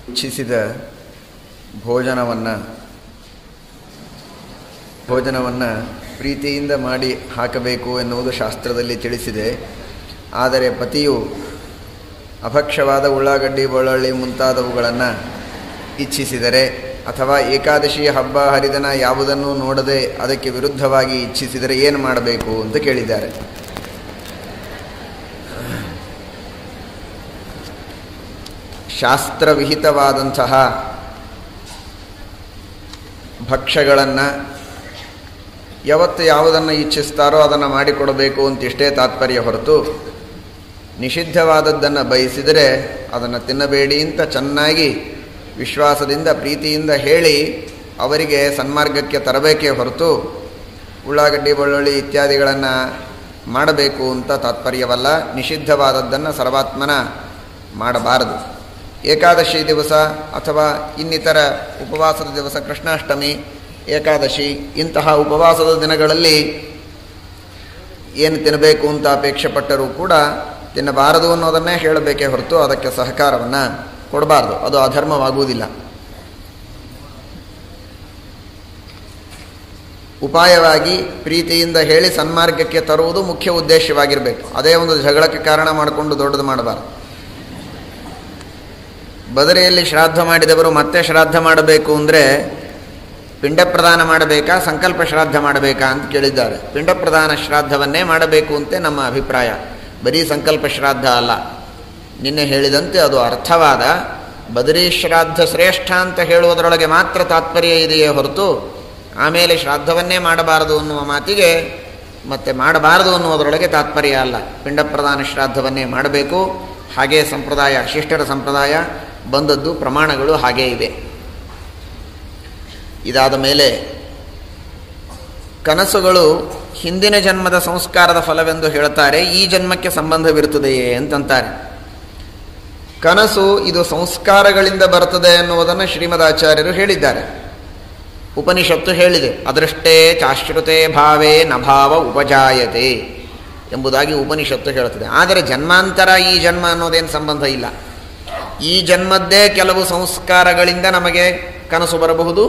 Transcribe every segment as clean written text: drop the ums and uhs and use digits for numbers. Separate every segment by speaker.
Speaker 1: ಇಚ್ಛಿಸಿದ ಭೋಜನವನ್ನು ಪ್ರೀತಿಯಿಂದ ಮಾಡಿ ಹಾಕಬೇಕು ಎನ್ನುವುದು ಶಾಸ್ತ್ರದಲ್ಲಿ ತಿಳಿಸಿದೆ. ಆದರೆ ಪತಿಯು ಅಭಕ್ಷ್ಯವಾದ ಉಳ್ಳಾಗಡ್ಡಿ, ಬೆಳ್ಳುಳ್ಳಿ ಮುಂತಾದವುಗಳನ್ನು ಇಚ್ಛಿಸಿದರೆ ಅಥವಾ ಏಕಾದಶಿ ಹಬ್ಬ ಹರಿದಿನ ಯಾವುದನ್ನು ನೋಡದೆ ಅದಕ್ಕೆ ವಿರುದ್ಧವಾಗಿ ಇಚ್ಛಿಸಿದರೆ ಏನು ಮಾಡಬೇಕು ಅಂತ ಕೇಳಿದ್ದಾರೆ. ಶಾಸ್ತ್ರವಿಹಿತವಾದಂತಹ ಭಕ್ಷ್ಯಗಳನ್ನು ಯಾವತ್ತು ಯಾವುದನ್ನು ಇಚ್ಛಿಸ್ತಾರೋ ಅದನ್ನು ಮಾಡಿಕೊಡಬೇಕು ಅಂತಿಷ್ಟೇ ತಾತ್ಪರ್ಯ ಹೊರತು ನಿಷಿದ್ಧವಾದದ್ದನ್ನು ಬಯಸಿದರೆ ಅದನ್ನು ತಿನ್ನಬೇಡಿ ಅಂತ ಚೆನ್ನಾಗಿ ವಿಶ್ವಾಸದಿಂದ ಪ್ರೀತಿಯಿಂದ ಹೇಳಿ ಅವರಿಗೆ ಸನ್ಮಾರ್ಗಕ್ಕೆ ತರಬೇಕೇ ಹೊರತು ಉಳ್ಳಾಗಡ್ಡಿ, ಬೆಳ್ಳುಳ್ಳಿ ಇತ್ಯಾದಿಗಳನ್ನು ಮಾಡಬೇಕು ಅಂತ ತಾತ್ಪರ್ಯವಲ್ಲ. ನಿಷಿದ್ಧವಾದದ್ದನ್ನು ಸರ್ವಾತ್ಮನ ಮಾಡಬಾರದು. ಏಕಾದಶಿ ದಿವಸ ಅಥವಾ ಇನ್ನಿತರ ಉಪವಾಸದ ದಿವಸ, ಕೃಷ್ಣಾಷ್ಟಮಿ, ಏಕಾದಶಿ ಇಂತಹ ಉಪವಾಸದ ದಿನಗಳಲ್ಲಿ ಏನು ತಿನ್ನಬೇಕು ಅಂತ ಅಪೇಕ್ಷೆ ಪಟ್ಟರೂ ಕೂಡ ತಿನ್ನಬಾರದು ಅನ್ನೋದನ್ನೇ ಹೇಳಬೇಕೇ ಹೊರತು ಅದಕ್ಕೆ ಸಹಕಾರವನ್ನು ಕೊಡಬಾರ್ದು. ಅದು ಅಧರ್ಮವಾಗುವುದಿಲ್ಲ. ಉಪಾಯವಾಗಿ ಪ್ರೀತಿಯಿಂದ ಹೇಳಿ ಸನ್ಮಾರ್ಗಕ್ಕೆ ತರುವುದು ಮುಖ್ಯ ಉದ್ದೇಶವಾಗಿರಬೇಕು. ಅದೇ ಒಂದು ಜಗಳಕ್ಕೆ ಕಾರಣ ಮಾಡಿಕೊಂಡು ದೊಡ್ಡದು ಮಾಡಬಾರ್ದು. ಬದರಿಯಲ್ಲಿ ಶ್ರಾದ್ದ ಮಾಡಿದವರು ಮತ್ತೆ ಶ್ರಾದ್ದ ಮಾಡಬೇಕು ಅಂದರೆ ಪಿಂಡ ಪ್ರದಾನ ಮಾಡಬೇಕಾ, ಸಂಕಲ್ಪ ಶ್ರಾದ್ದ ಮಾಡಬೇಕಾ ಅಂತ ಕೇಳಿದ್ದಾರೆ. ಪಿಂಡ ಪ್ರದಾನ ಶ್ರಾದ್ದವನ್ನೇ ಮಾಡಬೇಕು ಅಂತ ನಮ್ಮ ಅಭಿಪ್ರಾಯ. ಬರೀ ಸಂಕಲ್ಪ ಶ್ರಾದ್ದ ಅಲ್ಲ. ನಿನ್ನೆ ಹೇಳಿದಂತೆ ಅದು ಅರ್ಥವಾದ ಬದರಿ ಶ್ರಾದ್ದ ಶ್ರೇಷ್ಠ ಅಂತ ಹೇಳುವುದರೊಳಗೆ ಮಾತ್ರ ತಾತ್ಪರ್ಯ ಇದೆಯೇ ಹೊರತು ಆಮೇಲೆ ಶ್ರಾದ್ದವನ್ನೇ ಮಾಡಬಾರದು ಅನ್ನುವ ಮಾತಿಗೆ ಮತ್ತೆ ಮಾಡಬಾರದು ಅನ್ನುವುದರೊಳಗೆ ತಾತ್ಪರ್ಯ ಅಲ್ಲ. ಪಿಂಡ ಪ್ರದಾನ ಶ್ರಾದ್ದವನ್ನೇ ಮಾಡಬೇಕು. ಹಾಗೇ ಸಂಪ್ರದಾಯ, ಶಿಷ್ಟರ ಸಂಪ್ರದಾಯ ಬಂದದ್ದು, ಪ್ರಮಾಣಗಳು ಹಾಗೇ ಇವೆ. ಇದಾದ ಮೇಲೆ ಕನಸುಗಳು ಹಿಂದಿನ ಜನ್ಮದ ಸಂಸ್ಕಾರದ ಫಲವೆಂದು ಹೇಳುತ್ತಾರೆ. ಈ ಜನ್ಮಕ್ಕೆ ಸಂಬಂಧವಿರುತ್ತದೆಯೇ ಅಂತಂತಾರೆ. ಕನಸು ಇದು ಸಂಸ್ಕಾರಗಳಿಂದ ಬರುತ್ತದೆ ಎನ್ನುವುದನ್ನು ಶ್ರೀಮದಾಚಾರ್ಯರು ಹೇಳಿದ್ದಾರೆ. ಉಪನಿಷತ್ತು ಹೇಳಿದೆ, ಅದೃಷ್ಟೇ ಚಾಶ್ರುತೆ ಭಾವೇ ನಭಾವ ಉಪಜಾಯತೆ ಎಂಬುದಾಗಿ ಉಪನಿಷತ್ತು ಹೇಳುತ್ತದೆ. ಆದರೆ ಜನ್ಮಾಂತರ, ಈ ಜನ್ಮ ಅನ್ನೋದೇನು ಸಂಬಂಧ ಇಲ್ಲ. ಈ ಜನ್ಮದ್ದೇ ಕೆಲವು ಸಂಸ್ಕಾರಗಳಿಂದ ನಮಗೆ ಕನಸು ಬರಬಹುದು,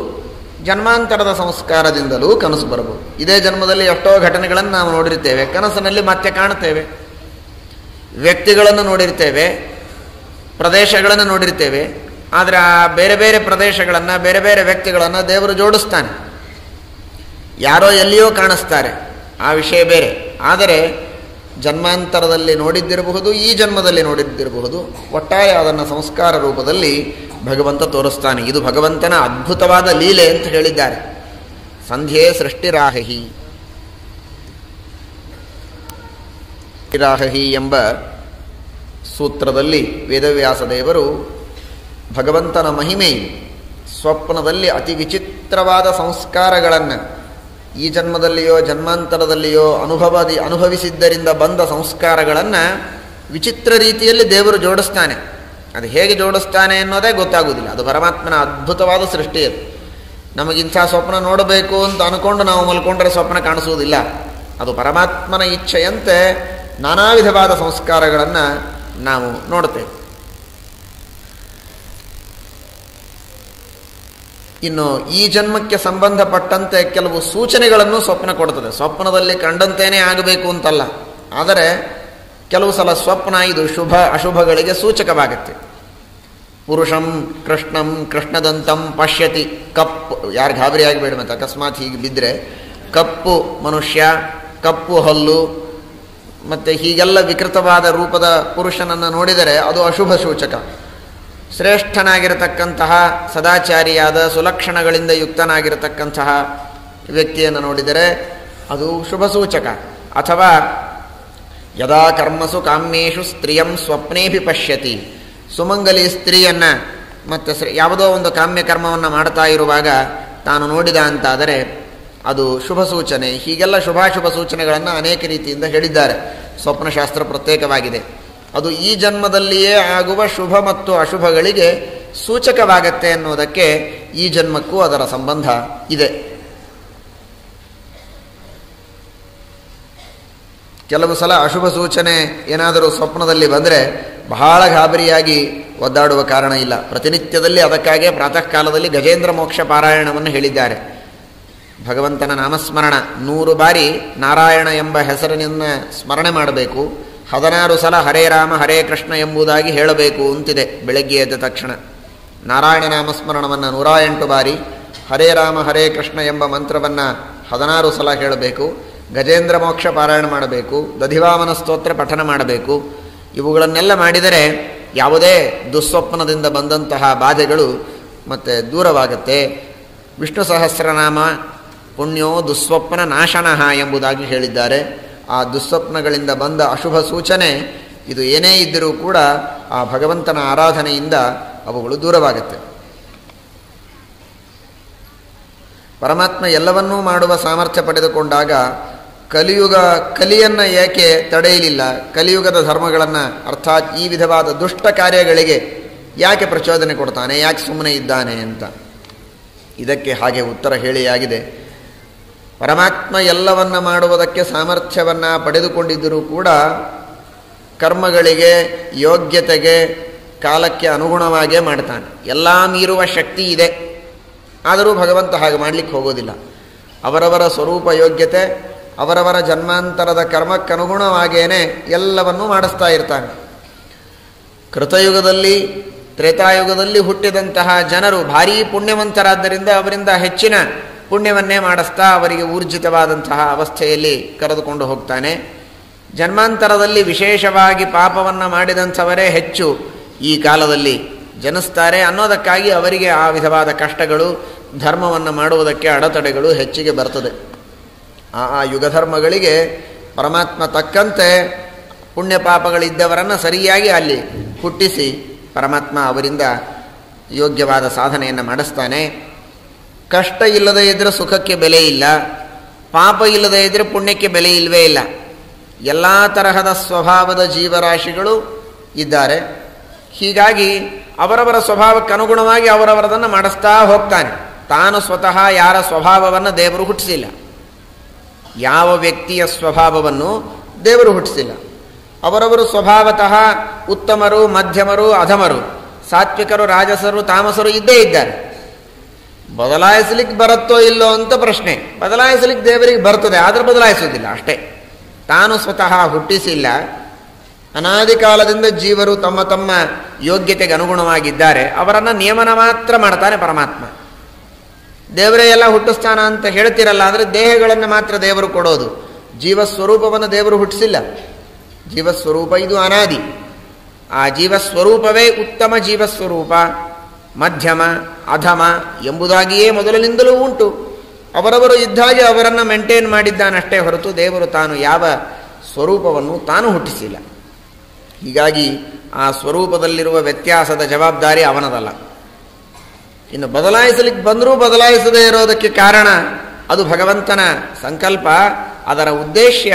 Speaker 1: ಜನ್ಮಾಂತರದ ಸಂಸ್ಕಾರದಿಂದಲೂ ಕನಸು ಬರಬಹುದು. ಇದೇ ಜನ್ಮದಲ್ಲಿ ಎಷ್ಟೋ ಘಟನೆಗಳನ್ನು ನಾವು ನೋಡಿರ್ತೇವೆ, ಕನಸಿನಲ್ಲಿ ಮತ್ತೆ ಕಾಣುತ್ತೇವೆ. ವ್ಯಕ್ತಿಗಳನ್ನು ನೋಡಿರ್ತೇವೆ, ಪ್ರದೇಶಗಳನ್ನು ನೋಡಿರ್ತೇವೆ. ಆದರೆ ಆ ಬೇರೆ ಬೇರೆ ಪ್ರದೇಶಗಳನ್ನು, ಬೇರೆ ಬೇರೆ ವ್ಯಕ್ತಿಗಳನ್ನು ದೇವರು ಜೋಡಿಸ್ತಾನೆ. ಯಾರೋ ಎಲ್ಲಿಯೋ ಕಾಣಿಸ್ತಾರೆ, ಆ ವಿಷಯ ಬೇರೆ. ಆದರೆ ಜನ್ಮಾಂತರದಲ್ಲಿ ನೋಡಿದ್ದಿರಬಹುದು, ಈ ಜನ್ಮದಲ್ಲಿ ನೋಡಿದ್ದಿರಬಹುದು. ಒಟ್ಟಾರೆ ಅದನ್ನು ಸಂಸ್ಕಾರ ರೂಪದಲ್ಲಿ ಭಗವಂತ ತೋರಿಸ್ತಾನೆ. ಇದು ಭಗವಂತನ ಅದ್ಭುತವಾದ ಲೀಲೆ ಅಂತ ಹೇಳಿದ್ದಾರೆ. ಸಂಧ್ಯೆ ಸೃಷ್ಟಿರಾಹಿ ಎಂಬ ಸೂತ್ರದಲ್ಲಿ ವೇದವ್ಯಾಸ ದೇವರು ಭಗವಂತನ ಮಹಿಮೆ, ಸ್ವಪ್ನದಲ್ಲಿ ಅತಿ ವಿಚಿತ್ರವಾದ ಸಂಸ್ಕಾರಗಳನ್ನು ಈ ಜನ್ಮದಲ್ಲಿಯೋ ಜನ್ಮಾಂತರದಲ್ಲಿಯೋ ಅನುಭವಿಸಿದ್ದರಿಂದ ಬಂದ ಸಂಸ್ಕಾರಗಳನ್ನು ವಿಚಿತ್ರ ರೀತಿಯಲ್ಲಿ ದೇವರು ಜೋಡಿಸ್ತಾನೆ. ಅದು ಹೇಗೆ ಜೋಡಿಸ್ತಾನೆ ಅನ್ನೋದೇ ಗೊತ್ತಾಗುವುದಿಲ್ಲ. ಅದು ಪರಮಾತ್ಮನ ಅದ್ಭುತವಾದ ಸೃಷ್ಟಿ. ಅದು ನಮಗಿಂಥ ಸ್ವಪ್ನ ನೋಡಬೇಕು ಅಂತ ಅಂದ್ಕೊಂಡು ನಾವು ಮಲ್ಕೊಂಡ್ರೆ ಸ್ವಪ್ನ ಕಾಣಿಸುವುದಿಲ್ಲ. ಅದು ಪರಮಾತ್ಮನ ಇಚ್ಛೆಯಂತೆ ನಾನಾ ವಿಧವಾದ ಸಂಸ್ಕಾರಗಳನ್ನು ನಾವು ನೋಡ್ತೇವೆ. ಇನ್ನು ಈ ಜನ್ಮಕ್ಕೆ ಸಂಬಂಧಪಟ್ಟಂತೆ ಕೆಲವು ಸೂಚನೆಗಳನ್ನು ಸ್ವಪ್ನ ಕೊಡ್ತದೆ. ಸ್ವಪ್ನದಲ್ಲಿ ಕಂಡಂತೇನೆ ಆಗಬೇಕು ಅಂತಲ್ಲ, ಆದರೆ ಕೆಲವು ಸಲ ಸ್ವಪ್ನ ಇದು ಶುಭ ಅಶುಭಗಳಿಗೆ ಸೂಚಕವಾಗುತ್ತೆ. ಪುರುಷಂ ಕೃಷ್ಣಂ ಕೃಷ್ಣದಂತಂ ಪಶ್ಯತಿ. ಕಪ್ಪು, ಯಾರು ಗಾಬರಿ ಆಗಬೇಡ, ಮತ್ತೆ ಅಕಸ್ಮಾತ್ ಹೀಗೆ ಬಿದ್ದರೆ ಕಪ್ಪು ಮನುಷ್ಯ, ಕಪ್ಪು ಹಲ್ಲು, ಮತ್ತು ಹೀಗೆಲ್ಲ ವಿಕೃತವಾದ ರೂಪದ ಪುರುಷನನ್ನು ನೋಡಿದರೆ ಅದು ಅಶುಭ ಸೂಚಕ. ಶ್ರೇಷ್ಠನಾಗಿರತಕ್ಕಂತಹ ಸದಾಚಾರಿಯಾದ ಸುಲಕ್ಷಣಗಳಿಂದ ಯುಕ್ತನಾಗಿರತಕ್ಕಂತಹ ವ್ಯಕ್ತಿಯನ್ನು ನೋಡಿದರೆ ಅದು ಶುಭ ಸೂಚಕ. ಅಥವಾ ಯದಾ ಕರ್ಮಸು ಕಾಮ್ಯೇಷು ಸ್ತ್ರೀಯಂ ಸ್ವಪ್ನೇಭಿ ಪಶ್ಯತಿ. ಸುಮಂಗಲಿ ಸ್ತ್ರೀಯನ್ನು ಮತ್ತು ಯಾವುದೋ ಒಂದು ಕಾಮ್ಯ ಕರ್ಮವನ್ನು ಮಾಡ್ತಾ ಇರುವಾಗ ತಾನು ನೋಡಿದ ಅಂತಾದರೆ ಅದು ಶುಭ ಸೂಚನೆ. ಹೀಗೆಲ್ಲ ಶುಭಾಶುಭ ಸೂಚನೆಗಳನ್ನು ಅನೇಕ ರೀತಿಯಿಂದ ಹೇಳಿದ್ದಾರೆ. ಸ್ವಪ್ನಶಾಸ್ತ್ರ ಪ್ರತ್ಯೇಕವಾಗಿದೆ. ಅದು ಈ ಜನ್ಮದಲ್ಲಿಯೇ ಆಗುವ ಶುಭ ಮತ್ತು ಅಶುಭಗಳಿಗೆ ಸೂಚಕವಾಗತ್ತೆ ಅನ್ನೋದಕ್ಕೆ ಈ ಜನ್ಮಕ್ಕೂ ಅದರ ಸಂಬಂಧ ಇದೆ. ಕೆಲವು ಸಲ ಅಶುಭ ಸೂಚನೆ ಏನಾದರೂ ಸ್ವಪ್ನದಲ್ಲಿ ಬಂದರೆ ಬಹಳ ಗಾಬರಿಯಾಗಿ ಒದ್ದಾಡುವ ಕಾರಣ ಇಲ್ಲ. ಪ್ರತಿನಿತ್ಯದಲ್ಲಿ ಅದಕ್ಕಾಗೇ ಪ್ರಾತಃ ಕಾಲದಲ್ಲಿ ಗಜೇಂದ್ರ ಮೋಕ್ಷ ಪಾರಾಯಣವನ್ನು ಹೇಳಿದ್ದಾರೆ. ಭಗವಂತನ ನಾಮಸ್ಮರಣ 100 ಬಾರಿ ನಾರಾಯಣ ಎಂಬ ಹೆಸರಿನಿಂದ ಸ್ಮರಣೆ ಮಾಡಬೇಕು. 16 ಸಲ ಹರೇ ರಾಮ ಹರೇ ಕೃಷ್ಣ ಎಂಬುದಾಗಿ ಹೇಳಬೇಕು ಅಂತಿದೆ. ಬೆಳಗ್ಗೆ ಎದ್ದ ತಕ್ಷಣ ನಾರಾಯಣ ನಾಮಸ್ಮರಣವನ್ನು 108 ಬಾರಿ, ಹರೇ ರಾಮ ಹರೇ ಕೃಷ್ಣ ಎಂಬ ಮಂತ್ರವನ್ನು 16 ಸಲ ಹೇಳಬೇಕು. ಗಜೇಂದ್ರ ಮೋಕ್ಷ ಪಾರಾಯಣ ಮಾಡಬೇಕು. ದಧಿವಾಮನ ಸ್ತೋತ್ರ ಪಠನ ಮಾಡಬೇಕು. ಇವುಗಳನ್ನೆಲ್ಲ ಮಾಡಿದರೆ ಯಾವುದೇ ದುಸ್ವಪ್ನದಿಂದ ಬಂದಂತಹ ಬಾಧೆಗಳು ಮತ್ತೆ ದೂರವಾಗುತ್ತೆ. ವಿಷ್ಣು ಸಹಸ್ರನಾಮ ಪುಣ್ಯೋ ದುಸ್ವಪ್ನ ನಾಶನಃ ಎಂಬುದಾಗಿ ಹೇಳಿದ್ದಾರೆ. ಆ ದುಸ್ವಪ್ನಗಳಿಂದ ಬಂದ ಅಶುಭ ಸೂಚನೆ ಇದು ಏನೇ ಇದ್ದರೂ ಕೂಡ ಆ ಭಗವಂತನ ಆರಾಧನೆಯಿಂದ ಅವುಗಳು ದೂರವಾಗುತ್ತೆ. ಪರಮಾತ್ಮ ಎಲ್ಲವನ್ನೂ ಮಾಡುವ ಸಾಮರ್ಥ್ಯ ಪಡೆದುಕೊಂಡಾಗ ಕಲಿಯನ್ನು ಏಕೆ ತಡೆಯಲಿಲ್ಲ? ಕಲಿಯುಗದ ಧರ್ಮಗಳನ್ನು ಅರ್ಥಾತ್ ಈ ವಿಧವಾದ ದುಷ್ಟ ಕಾರ್ಯಗಳಿಗೆ ಯಾಕೆ ಪ್ರಚೋದನೆ ಕೊಡ್ತಾನೆ, ಯಾಕೆ ಸುಮ್ಮನೆ ಇದ್ದಾನೆ ಅಂತ. ಇದಕ್ಕೆ ಹಾಗೆ ಉತ್ತರ ಹೇಳಿಯಾಗಿದೆ. ಪರಮಾತ್ಮ ಎಲ್ಲವನ್ನ ಮಾಡುವುದಕ್ಕೆ ಸಾಮರ್ಥ್ಯವನ್ನು ಪಡೆದುಕೊಂಡಿದ್ದರೂ ಕೂಡ ಕರ್ಮಗಳಿಗೆ ಯೋಗ್ಯತೆಗೆ ಕಾಲಕ್ಕೆ ಅನುಗುಣವಾಗೇ ಮಾಡ್ತಾನೆ. ಎಲ್ಲ ಮೀರುವ ಶಕ್ತಿ ಇದೆ, ಆದರೂ ಭಗವಂತ ಹಾಗೆ ಮಾಡಲಿಕ್ಕೆ ಹೋಗೋದಿಲ್ಲ. ಅವರವರ ಸ್ವರೂಪ ಯೋಗ್ಯತೆ ಅವರವರ ಜನ್ಮಾಂತರದ ಕರ್ಮಕ್ಕನುಗುಣವಾಗೇನೆ ಎಲ್ಲವನ್ನೂ ಮಾಡಿಸ್ತಾ ಇರ್ತಾನೆ. ಕೃತಯುಗದಲ್ಲಿ ತ್ರೇತಾಯುಗದಲ್ಲಿ ಹುಟ್ಟಿದಂತಹ ಜನರು ಭಾರೀ ಪುಣ್ಯವಂತರಾದ್ದರಿಂದ ಅವರಿಂದ ಹೆಚ್ಚಿನ ಪುಣ್ಯವನ್ನೇ ಮಾಡಿಸ್ತಾ ಅವರಿಗೆ ಊರ್ಜಿತವಾದಂತಹ ಅವಸ್ಥೆಯಲ್ಲಿ ಕರೆದುಕೊಂಡು ಹೋಗ್ತಾನೆ. ಜನ್ಮಾಂತರದಲ್ಲಿ ವಿಶೇಷವಾಗಿ ಪಾಪವನ್ನು ಮಾಡಿದಂಥವರೇ ಹೆಚ್ಚು ಈ ಕಾಲದಲ್ಲಿ ಜನಿಸ್ತಾರೆ ಅನ್ನೋದಕ್ಕಾಗಿ ಅವರಿಗೆ ಆ ವಿಧವಾದ ಕಷ್ಟಗಳು, ಧರ್ಮವನ್ನು ಮಾಡುವುದಕ್ಕೆ ಅಡೆತಡೆಗಳು ಹೆಚ್ಚಿಗೆ ಬರ್ತದೆ. ಆ ಯುಗಧರ್ಮಗಳಿಗೆ ಪರಮಾತ್ಮ ತಕ್ಕಂತೆ ಪುಣ್ಯ ಪಾಪಗಳಿದ್ದವರನ್ನು ಸರಿಯಾಗಿ ಅಲ್ಲಿ ಹುಟ್ಟಿಸಿ ಪರಮಾತ್ಮ ಅವರಿಂದ ಯೋಗ್ಯವಾದ ಸಾಧನೆಯನ್ನು ಮಾಡಿಸ್ತಾನೆ. ಕಷ್ಟ ಇಲ್ಲದೇ ಇದ್ದರೆ ಸುಖಕ್ಕೆ ಬೆಲೆ ಇಲ್ಲ, ಪಾಪ ಇಲ್ಲದೇ ಇದ್ದರೆ ಪುಣ್ಯಕ್ಕೆ ಬೆಲೆ ಇಲ್ಲವೇ ಇಲ್ಲ. ಎಲ್ಲ ತರಹದ ಸ್ವಭಾವದ ಜೀವರಾಶಿಗಳು ಇದ್ದಾರೆ. ಹೀಗಾಗಿ ಅವರವರ ಸ್ವಭಾವಕ್ಕೆ ಅನುಗುಣವಾಗಿ ಅವರವರದನ್ನು ಮಾಡಿಸ್ತಾ ಹೋಗ್ತಾನೆ. ತಾನು ಸ್ವತಃ ಯಾರ ಸ್ವಭಾವವನ್ನು ದೇವರು ಹುಟ್ಟಿಸಿಲ್ಲ, ಯಾವ ವ್ಯಕ್ತಿಯ ಸ್ವಭಾವವನ್ನು ದೇವರು ಹುಟ್ಟಿಸಿಲ್ಲ. ಅವರವರು ಸ್ವಭಾವತಃ ಉತ್ತಮರು, ಮಧ್ಯಮರು, ಅಧಮರು, ಸಾತ್ವಿಕರು, ರಾಜಸರು, ತಾಮಸರು ಇದ್ದೇ ಇದ್ದಾರೆ. ಬದಲಾಯಿಸಲಿಕ್ಕೆ ಬರುತ್ತೋ ಇಲ್ಲೋ ಅಂತ ಪ್ರಶ್ನೆ. ಬದಲಾಯಿಸಲಿಕ್ಕೆ ದೇವರಿಗೆ ಬರ್ತದೆ, ಆದರೆ ಬದಲಾಯಿಸೋದಿಲ್ಲ ಅಷ್ಟೇ. ತಾನು ಸ್ವತಃ ಹುಟ್ಟಿಸಿಲ್ಲ. ಅನಾದಿ ಕಾಲದಿಂದ ಜೀವರು ತಮ್ಮ ತಮ್ಮ ಯೋಗ್ಯತೆಗೆ ಅನುಗುಣವಾಗಿದ್ದಾರೆ. ಅವರನ್ನು ನಿಯಮನ ಮಾತ್ರ ಮಾಡ್ತಾನೆ ಪರಮಾತ್ಮ. ದೇವರೇ ಎಲ್ಲ ಹುಟ್ಟಿಸ್ತಾನ ಅಂತ ಹೇಳ್ತಿರಲ್ಲ, ಆದರೆ ದೇಹಗಳನ್ನು ಮಾತ್ರ ದೇವರು ಕೊಡೋದು. ಜೀವಸ್ವರೂಪವನ್ನು ದೇವರು ಹುಟ್ಟಿಸಿಲ್ಲ. ಜೀವಸ್ವರೂಪ ಇದು ಅನಾದಿ. ಆ ಜೀವಸ್ವರೂಪವೇ ಉತ್ತಮ ಜೀವಸ್ವರೂಪ, ಮಧ್ಯಮ, ಅಧಮ ಎಂಬುದಾಗಿಯೇ ಮೊದಲಿನಿಂದಲೂ ಉಂಟು. ಅವರವರು ಇದ್ದಾಗೆ ಅವರನ್ನು ಮೇಂಟೈನ್ ಮಾಡಿದ್ದಾನಷ್ಟೇ ಹೊರತು ದೇವರು ತಾನು ಯಾವ ಸ್ವರೂಪವನ್ನು ತಾನು ಹುಟ್ಟಿಸಿಲ್ಲ. ಹೀಗಾಗಿ ಆ ಸ್ವರೂಪದಲ್ಲಿರುವ ವ್ಯತ್ಯಾಸದ ಜವಾಬ್ದಾರಿ ಅವನದಲ್ಲ. ಇನ್ನು ಬದಲಾಯಿಸಲಿಕ್ಕೆ ಬಂದರೂ ಬದಲಾಯಿಸದೇ ಇರೋದಕ್ಕೆ ಕಾರಣ ಅದು ಭಗವಂತನ ಸಂಕಲ್ಪ. ಅದರ ಉದ್ದೇಶ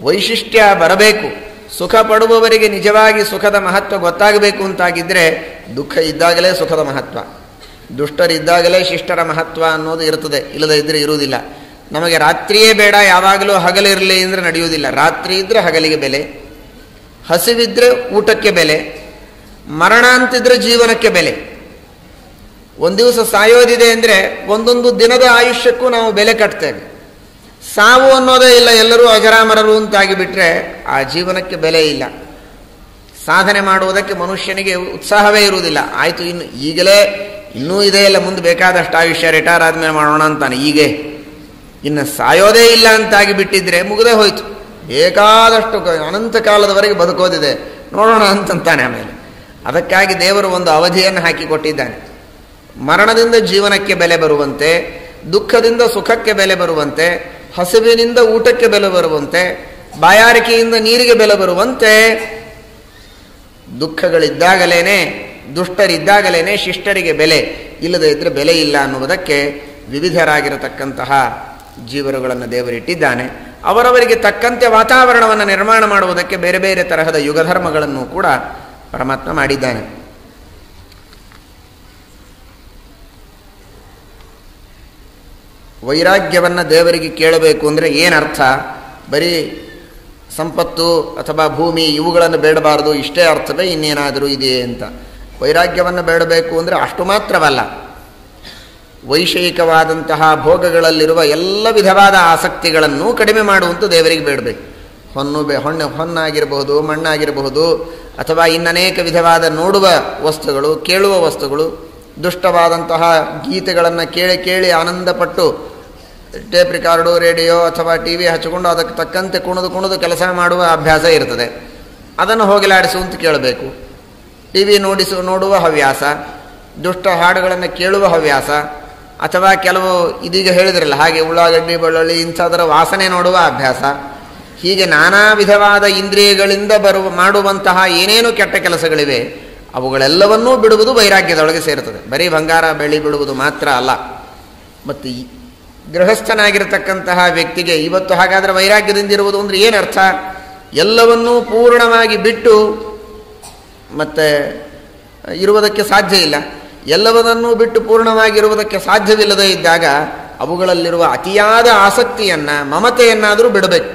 Speaker 1: ವೈಶಿಷ್ಟ್ಯ ಬರಬೇಕು. ಸುಖ ಪಡುವವರಿಗೆ ನಿಜವಾಗಿ ಸುಖದ ಮಹತ್ವ ಗೊತ್ತಾಗಬೇಕು ಅಂತಾಗಿದ್ದರೆ ದುಃಖ ಇದ್ದಾಗಲೇ ಸುಖದ ಮಹತ್ವ, ದುಷ್ಟರಿದ್ದಾಗಲೇ ಶಿಷ್ಟರ ಮಹತ್ವ ಅನ್ನೋದು ಇರ್ತದೆ. ಇಲ್ಲದೇ ಇದ್ದರೆ ಇರುವುದಿಲ್ಲ. ನಮಗೆ ರಾತ್ರಿಯೇ ಬೇಡ, ಯಾವಾಗಲೂ ಹಗಲಿರಲಿ ಅಂದರೆ ನಡೆಯುವುದಿಲ್ಲ. ರಾತ್ರಿ ಇದ್ದರೆ ಹಗಲಿಗೆ ಬೆಲೆ, ಹಸಿವಿದ್ರೆ ಊಟಕ್ಕೆ ಬೆಲೆ, ಮರಣ ಅಂತಿದ್ರೆ ಜೀವನಕ್ಕೆ ಬೆಲೆ. ಒಂದು ದಿವಸ ಸಾಯೋದಿದೆ ಅಂದರೆ ಒಂದೊಂದು ದಿನದ ಆಯುಷ್ಯಕ್ಕೂ ನಾವು ಬೆಲೆ ಕಟ್ತೇವೆ. ಸಾವು ಅನ್ನೋದೇ ಇಲ್ಲ, ಎಲ್ಲರೂ ಅಜರಾಮರರು ಅಂತಾಗಿ ಬಿಟ್ಟರೆ ಆ ಜೀವನಕ್ಕೆ ಬೆಲೆ ಇಲ್ಲ. ಸಾಧನೆ ಮಾಡುವುದಕ್ಕೆ ಮನುಷ್ಯನಿಗೆ ಉತ್ಸಾಹವೇ ಇರುವುದಿಲ್ಲ. ಆಯಿತು, ಈಗಲೇ ಇನ್ನೂ ಇದೆ ಇಲ್ಲ, ಮುಂದೆ ಬೇಕಾದಷ್ಟು ಆಯುಷ್ಯ, ರಿಟೈರ್ ಆದಮೇಲೆ ಮಾಡೋಣ ಅಂತಾನೆ. ಹೀಗೆ ಇನ್ನು ಸಾಯೋದೇ ಇಲ್ಲ ಅಂತಾಗಿ ಬಿಟ್ಟಿದ್ರೆ ಮುಗದೇ ಹೋಯ್ತು. ಬೇಕಾದಷ್ಟು ಅನಂತ ಕಾಲದವರೆಗೆ ಬದುಕೋದಿದೆ, ನೋಡೋಣ ಅಂತಂತಾನೆ. ಆಮೇಲೆ ಅದಕ್ಕಾಗಿ ದೇವರು ಒಂದು ಅವಧಿಯನ್ನು ಹಾಕಿಕೊಟ್ಟಿದ್ದಾನೆ. ಮರಣದಿಂದ ಜೀವನಕ್ಕೆ ಬೆಲೆ ಬರುವಂತೆ, ದುಃಖದಿಂದ ಸುಖಕ್ಕೆ ಬೆಲೆ ಬರುವಂತೆ, ಹಸಿವಿನಿಂದ ಊಟಕ್ಕೆ ಬೆಲೆ ಬರುವಂತೆ, ಬಾಯಾರಿಕೆಯಿಂದ ನೀರಿಗೆ ಬೆಲೆ ಬರುವಂತೆ, ದುಃಖಗಳಿದ್ದಾಗಲೇ, ದುಷ್ಟರಿದ್ದಾಗಲೇ ಶಿಷ್ಟರಿಗೆ ಬೆಲೆ, ಇಲ್ಲದೇ ಇದ್ದರೆ ಬೆಲೆ ಇಲ್ಲ ಅನ್ನುವುದಕ್ಕೆ ವಿವಿಧರಾಗಿರತಕ್ಕಂತಹ ಜೀವರುಗಳನ್ನು ದೇವರಿಟ್ಟಿದ್ದಾನೆ. ಅವರವರಿಗೆ ತಕ್ಕಂತೆ ವಾತಾವರಣವನ್ನು ನಿರ್ಮಾಣ ಮಾಡುವುದಕ್ಕೆ ಬೇರೆ ಬೇರೆ ತರಹದ ಯುಗಧರ್ಮಗಳನ್ನು ಕೂಡ ಪರಮಾತ್ಮ ಮಾಡಿದ್ದಾನೆ. ವೈರಾಗ್ಯವನ್ನು ದೇವರಿಗೆ ಕೇಳಬೇಕು ಅಂದರೆ ಏನರ್ಥ? ಬರೀ ಸಂಪತ್ತು ಅಥವಾ ಭೂಮಿ ಇವುಗಳನ್ನು ಬೇಡಬಾರದು, ಇಷ್ಟೇ ಅರ್ಥವೇ, ಇನ್ನೇನಾದರೂ ಇದೆಯೇ ಅಂತ. ವೈರಾಗ್ಯವನ್ನು ಬೇಡಬೇಕು ಅಂದರೆ ಅಷ್ಟು ಮಾತ್ರವಲ್ಲ, ವೈಷಯಿಕವಾದಂತಹ ಭೋಗಗಳಲ್ಲಿರುವ ಎಲ್ಲ ವಿಧವಾದ ಆಸಕ್ತಿಗಳನ್ನು ಕಡಿಮೆ ಮಾಡುವಂಥ ದೇವರಿಗೆ ಬೇಡಬೇಕು. ಹೊನ್ನಾಗಿರಬಹುದು, ಮಣ್ಣಾಗಿರಬಹುದು, ಅಥವಾ ಇನ್ನನೇಕ ವಿಧವಾದ ನೋಡುವ ವಸ್ತುಗಳು, ಕೇಳುವ ವಸ್ತುಗಳು, ದುಷ್ಟವಾದಂತಹ ಗೀತೆಗಳನ್ನು ಕೇಳಿ ಕೇಳಿ ಆನಂದಪಟ್ಟು ಟೇಪ್ ರಿಕಾರ್ಡು, ರೇಡಿಯೋ ಅಥವಾ ಟಿ ವಿ ಹಚ್ಚಿಕೊಂಡು ಅದಕ್ಕೆ ತಕ್ಕಂತೆ ಕುಣಿದು ಕೆಲಸ ಮಾಡುವ ಅಭ್ಯಾಸ ಇರ್ತದೆ. ಅದನ್ನು ಹೋಗಲಾಡಿಸು ಅಂತ ಕೇಳಬೇಕು. ಟಿ ವಿ ನೋಡುವ ಹವ್ಯಾಸ, ದುಷ್ಟ ಹಾಡುಗಳನ್ನು ಕೇಳುವ ಹವ್ಯಾಸ, ಅಥವಾ ಕೆಲವು ಇದೀಗ ಹೇಳಿದ್ರಲ್ಲ ಹಾಗೆ ಉಳ್ಳಾಗಡ್ಡಿ, ಬೆಳ್ಳುಳ್ಳಿ ಇಂಥದರ ವಾಸನೆ ನೋಡುವ ಅಭ್ಯಾಸ, ಹೀಗೆ ನಾನಾ ವಿಧವಾದ ಇಂದ್ರಿಯಗಳಿಂದ ಮಾಡುವಂತಹ ಏನೇನು ಕೆಟ್ಟ ಕೆಲಸಗಳಿವೆ ಅವುಗಳೆಲ್ಲವನ್ನೂ ಬಿಡುವುದು ವೈರಾಗ್ಯದೊಳಗೆ ಸೇರುತ್ತದೆ. ಬರೀ ಬಂಗಾರ ಬೆಳ್ಳಿ ಬಿಡುವುದು ಮಾತ್ರ ಅಲ್ಲ. ಮತ್ತು ಗೃಹಸ್ಥನಾಗಿರತಕ್ಕಂತಹ ವ್ಯಕ್ತಿಗೆ ಇವತ್ತು ಹಾಗಾದರೆ ವೈರಾಗ್ಯದಿಂದ ಇರುವುದು ಅಂದರೆ ಏನರ್ಥ? ಎಲ್ಲವನ್ನೂ ಪೂರ್ಣವಾಗಿ ಬಿಟ್ಟು ಮತ್ತೆ ಇರುವುದಕ್ಕೆ ಸಾಧ್ಯ ಇಲ್ಲ. ಎಲ್ಲವನ್ನೂ ಬಿಟ್ಟು ಪೂರ್ಣವಾಗಿರುವುದಕ್ಕೆ ಸಾಧ್ಯವಿಲ್ಲದೇ ಇದ್ದಾಗ ಅವುಗಳಲ್ಲಿರುವ ಅತಿಯಾದ ಆಸಕ್ತಿಯನ್ನು, ಮಮತೆಯನ್ನಾದರೂ ಬಿಡಬೇಕು.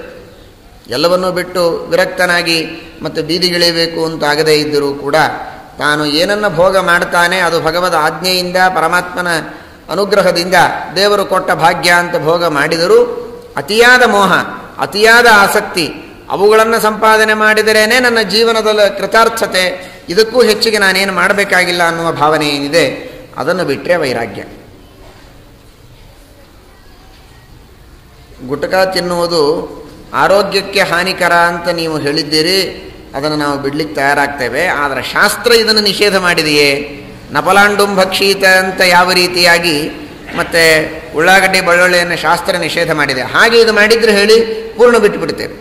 Speaker 1: ಎಲ್ಲವನ್ನೂ ಬಿಟ್ಟು ವಿರಕ್ತನಾಗಿ ಮತ್ತು ಬೀದಿಗಿಳಿಯಬೇಕು ಅಂತಾಗದೇ ಇದ್ದರೂ ಕೂಡ ತಾನು ಏನನ್ನು ಭೋಗ ಮಾಡ್ತಾನೆ ಅದು ಭಗವದ್ ಆಜ್ಞೆಯಿಂದ, ಪರಮಾತ್ಮನ ಅನುಗ್ರಹದಿಂದ, ದೇವರು ಕೊಟ್ಟ ಭಾಗ್ಯ ಅಂತ ಭೋಗ ಮಾಡಿದರೂ ಅತಿಯಾದ ಮೋಹ, ಅತಿಯಾದ ಆಸಕ್ತಿ, ಅವುಗಳನ್ನು ಸಂಪಾದನೆ ಮಾಡಿದರೇನೆ ನನ್ನ ಜೀವನದ ಕೃತಾರ್ಥತೆ, ಇದಕ್ಕೂ ಹೆಚ್ಚಿಗೆ ನಾನೇನು ಮಾಡಬೇಕಾಗಿಲ್ಲ ಅನ್ನುವ ಭಾವನೆ ಏನಿದೆ ಅದನ್ನು ಬಿಟ್ಟರೆ ವೈರಾಗ್ಯ. ಗುಟಕ ತಿನ್ನುವುದು ಆರೋಗ್ಯಕ್ಕೆ ಹಾನಿಕರ ಅಂತ ನೀವು ಹೇಳಿದ್ದೀರಿ, ಅದನ್ನು ನಾವು ಬಿಡ್ಲಿಕ್ಕೆ ತಯಾರಾಗ್ತೇವೆ. ಆದರೆ ಶಾಸ್ತ್ರ ಇದನ್ನು ನಿಷೇಧ ಮಾಡಿದೆಯೇ? ನಪಲಾಂಡುಂ ಭಕ್ಷೀತ ಅಂತ ಯಾವ ರೀತಿಯಾಗಿ ಮತ್ತು ಉಳ್ಳಾಗಡ್ಡಿ ಬೆಳ್ಳುಳ್ಳಿಯನ್ನು ಶಾಸ್ತ್ರ ನಿಷೇಧ ಮಾಡಿದೆ, ಹಾಗೆ ಇದು ಮಾಡಿದರೆ ಹೇಳಿ ಪೂರ್ಣ ಬಿಟ್ಟುಬಿಡ್ತೇವೆ.